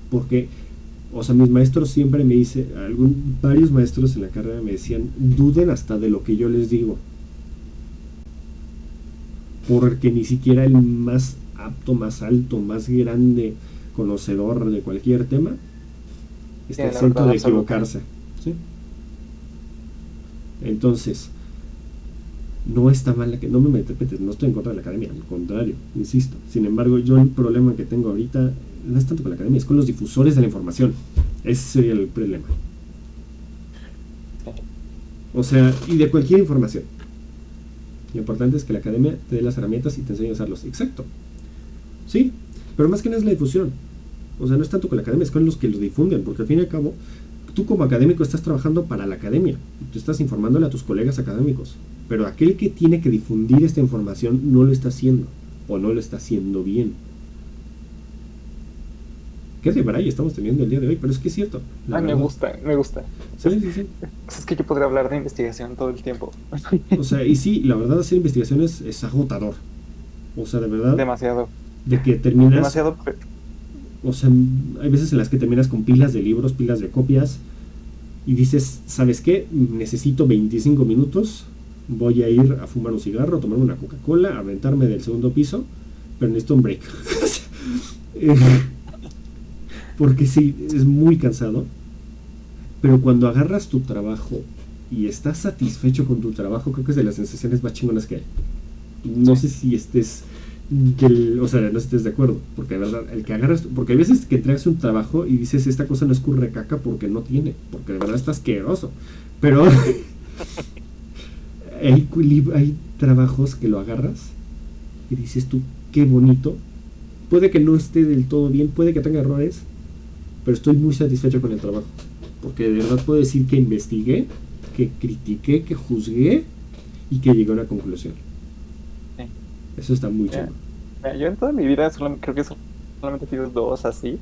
Speaker 1: Porque, o sea, mis maestros siempre me dicen, varios maestros en la carrera me decían, duden hasta de lo que yo les digo. Porque ni siquiera el más apto, más alto, más grande conocedor de cualquier tema está
Speaker 2: Tiene la
Speaker 1: exento
Speaker 2: verdad
Speaker 1: de
Speaker 2: absoluta.
Speaker 1: equivocarse. Entonces, no está mal no me malinterpretes, no estoy en contra de la academia, al contrario, insisto. Sin embargo, yo el problema que tengo ahorita no es tanto con la academia, es con los difusores de la información. Ese sería el problema.
Speaker 2: Sí.
Speaker 1: O sea, y de cualquier información. Lo importante es que la academia te dé las herramientas y te enseñe a usarlos. Exacto. Sí, pero más que nada es la difusión. O sea, no es tanto con la academia, es con los que lo difunden, porque al fin y al cabo, tú como académico estás trabajando para la academia, tú estás informándole a tus colegas académicos, pero aquel que tiene que difundir esta información no lo está haciendo, o no lo está haciendo bien. ¿Qué de estamos teniendo el día de hoy? Pero es que es cierto, la
Speaker 2: Ay, me
Speaker 1: verdad.
Speaker 2: gusta, me gusta.
Speaker 1: Sí, sí, sí.
Speaker 2: Es que yo podría hablar de investigación todo el tiempo.
Speaker 1: O sea, y sí, la verdad hacer investigaciones es agotador. O sea, de verdad,
Speaker 2: Demasiado,
Speaker 1: de que terminas,
Speaker 2: demasiado.
Speaker 1: o sea, hay veces en las que terminas con pilas de libros, pilas de copias, y dices, ¿sabes qué? Necesito 25 minutos, voy a ir a fumar un cigarro, a tomar una Coca-Cola, a aventarme del segundo piso, pero necesito un break. Eh, Porque sí, es muy cansado, pero cuando agarras tu trabajo y estás satisfecho con tu trabajo, creo que es de las sensaciones más chingonas que hay. No
Speaker 2: Sí.
Speaker 1: sé si estés, o sea, no estés de acuerdo, porque de verdad, el que agarras, porque hay veces que entregas un trabajo y dices, esta cosa no escurre caca porque no tiene, porque de verdad está asqueroso, pero, hay trabajos que lo agarras y dices tú, qué bonito. Puede que no esté del todo bien, puede que tenga errores, pero estoy muy satisfecho con el trabajo. Porque de verdad puedo decir que investigué, que critiqué, que juzgué y que llegué a una conclusión.
Speaker 2: Sí.
Speaker 1: Eso está muy
Speaker 2: Mira,
Speaker 1: chido.
Speaker 2: mira, yo en toda mi vida creo que solamente he tenido dos así.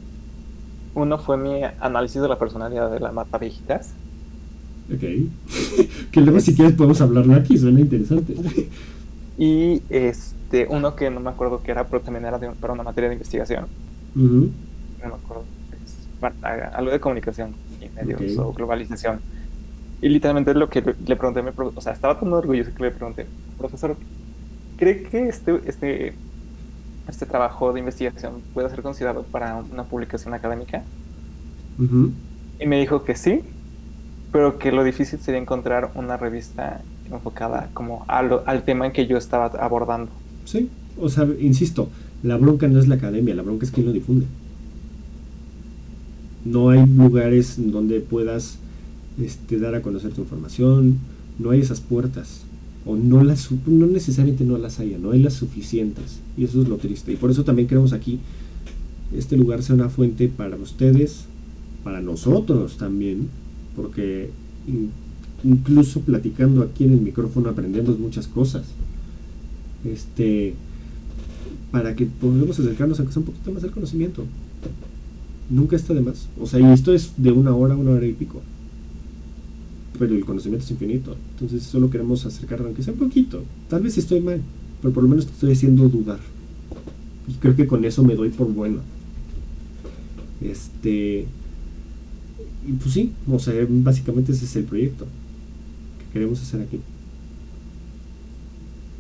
Speaker 2: Uno fue mi análisis de la personalidad de la Matavijitas.
Speaker 1: Ok. Que luego si
Speaker 2: Es,
Speaker 1: quieres podemos hablarlo aquí, suena interesante.
Speaker 2: y uno que no me acuerdo qué era, pero también era para una materia de investigación.
Speaker 1: Ujú.
Speaker 2: No me acuerdo. Algo de comunicación y
Speaker 1: Ok.
Speaker 2: medios o globalización. Y literalmente lo que le pregunté a mi profesor, o sea, estaba tan orgulloso que le pregunté, profesor, ¿cree que este trabajo de investigación puede ser considerado para una publicación académica?
Speaker 1: Ujú.
Speaker 2: Y me dijo que sí, pero que lo difícil sería encontrar una revista enfocada como al tema en que yo estaba abordando.
Speaker 1: Sí. O sea, insisto, la bronca no es la academia, la bronca es quien lo difunde. No hay lugares en donde puedas dar a conocer tu información, no hay esas puertas, o no necesariamente no las haya, no hay las suficientes, y eso es lo triste, y por eso también queremos aquí este lugar sea una fuente para ustedes, para nosotros también, porque incluso platicando aquí en el micrófono aprendemos muchas cosas, este, para que podamos acercarnos a que sea un poquito más del conocimiento, nunca está de más, o sea, y esto es de una hora y pico, pero el conocimiento es infinito. Entonces solo queremos acercarnos, aunque sea un poquito. Tal vez estoy mal, pero por lo menos te estoy haciendo dudar. Y creo que con eso me doy por bueno. Y pues sí, o sea, básicamente ese es el proyecto que queremos hacer aquí.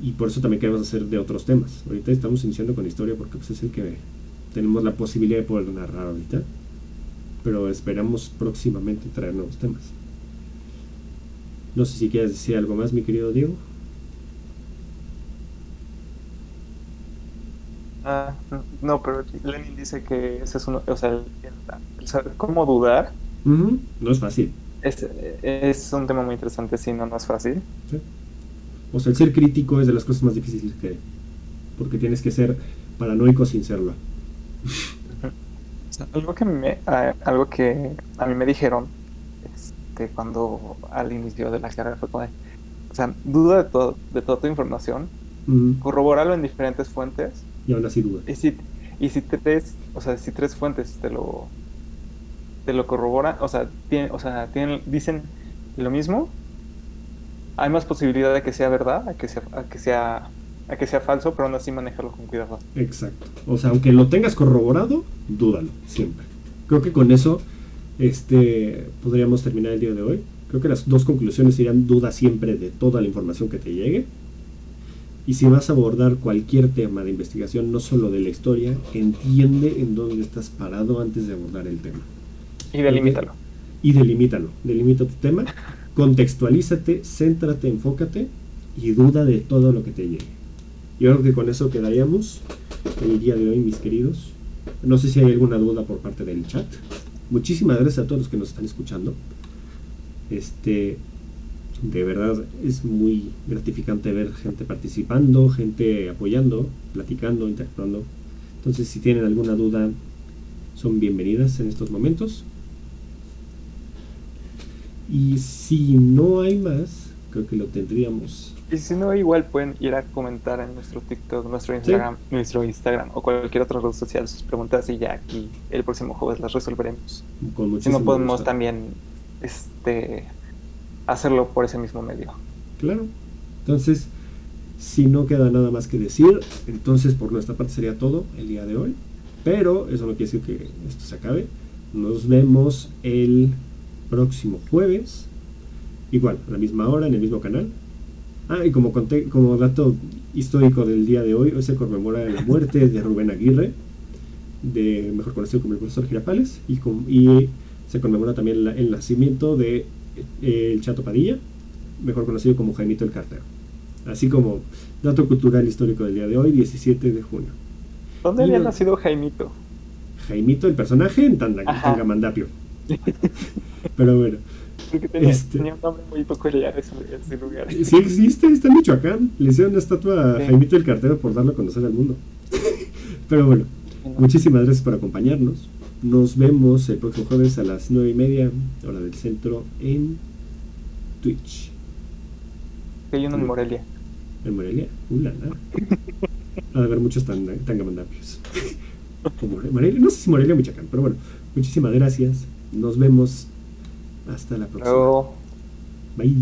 Speaker 1: Y por eso también queremos hacer de otros temas. Ahorita estamos iniciando con historia porque pues, es el que tenemos la posibilidad de poder narrar ahorita. Pero esperamos próximamente traer nuevos temas. No sé si quieres decir algo más, mi querido Diego.
Speaker 2: Ah, no, pero Lenin dice que ese es uno, o sea, el saber cómo dudar
Speaker 1: No es fácil.
Speaker 2: es un tema muy interesante, si no, no es fácil.
Speaker 1: ¿Sí? O sea, el ser crítico es de las cosas más difíciles que hay. Porque tienes que ser paranoico sin serlo.
Speaker 2: Ujú. O sea, algo que a mí me dijeron cuando al inicio de la carrera fue como o sea, duda de toda tu información,
Speaker 1: Mm,
Speaker 2: corrobóralo en diferentes fuentes
Speaker 1: y aún así duda.
Speaker 2: y o sea, si tres fuentes te lo corroboran, dicen lo mismo, hay más posibilidad de que sea verdad, a que sea falso, pero aún así manejarlo con cuidado.
Speaker 1: Exacto. O sea, aunque lo tengas corroborado, dúdalo, siempre. Creo que con eso podríamos terminar el día de hoy. Creo que las dos conclusiones serían duda siempre de toda la información que te llegue. Y si vas a abordar cualquier tema de investigación, no solo de la historia, entiende en dónde estás parado antes de abordar el tema.
Speaker 2: Y
Speaker 1: Creo que,
Speaker 2: delimítalo.
Speaker 1: y delimítalo, delimita tu tema, contextualízate, céntrate, enfócate y duda de todo lo que te llegue. Yo creo que con eso quedaríamos el día de hoy, mis queridos. No sé si hay alguna duda por parte del chat. Muchísimas gracias a todos los que nos están escuchando. De verdad es muy gratificante ver gente participando, gente apoyando, platicando, interactuando. Entonces, si tienen alguna duda, son bienvenidas en estos momentos. Y si no hay más, creo que lo tendríamos.
Speaker 2: Y si no, igual pueden ir a comentar en nuestro TikTok,
Speaker 1: ¿Sí?
Speaker 2: nuestro Instagram o cualquier otra red social sus preguntas y ya aquí el próximo jueves las resolveremos.
Speaker 1: Con
Speaker 2: Si no,
Speaker 1: muchísimo
Speaker 2: podemos
Speaker 1: gusto.
Speaker 2: también hacerlo por ese mismo medio.
Speaker 1: Claro. Entonces, si no queda nada más que decir, entonces por nuestra parte sería todo el día de hoy. Pero eso no quiere decir que esto se acabe. Nos vemos el próximo jueves. Igual, a la misma hora, en el mismo canal. Ah, y como dato histórico del día de hoy se conmemora la muerte de Rubén Aguirre, mejor conocido como el profesor Girafales, y se conmemora también el nacimiento de el Chato Padilla, mejor conocido como Jaimito el Cartero. Así como dato cultural histórico del día de hoy, 17 de junio.
Speaker 2: ¿Dónde
Speaker 1: Y
Speaker 2: había nacido Jaimito?
Speaker 1: Jaimito, el personaje, en
Speaker 2: Ajá.
Speaker 1: Tangamandapio. Pero bueno,
Speaker 2: Porque
Speaker 1: Este,
Speaker 2: tenía un nombre muy peculiar ese lugar.
Speaker 1: sí existe, está en Michoacán. Le hicieron una estatua a
Speaker 2: Sí.
Speaker 1: Jaimito el Cartero por darlo a conocer al mundo. Pero bueno,
Speaker 2: Y no.
Speaker 1: muchísimas gracias por acompañarnos. Nos vemos el próximo jueves a las 9:30, hora del centro, en Twitch.
Speaker 2: Hay uno en Morelia.
Speaker 1: En Morelia. La. Ha de haber muchos tangamandapios. Morelia, no sé si Morelia o Michoacán, pero bueno, muchísimas gracias. Nos vemos hasta la próxima.
Speaker 2: Luego.
Speaker 1: Bye.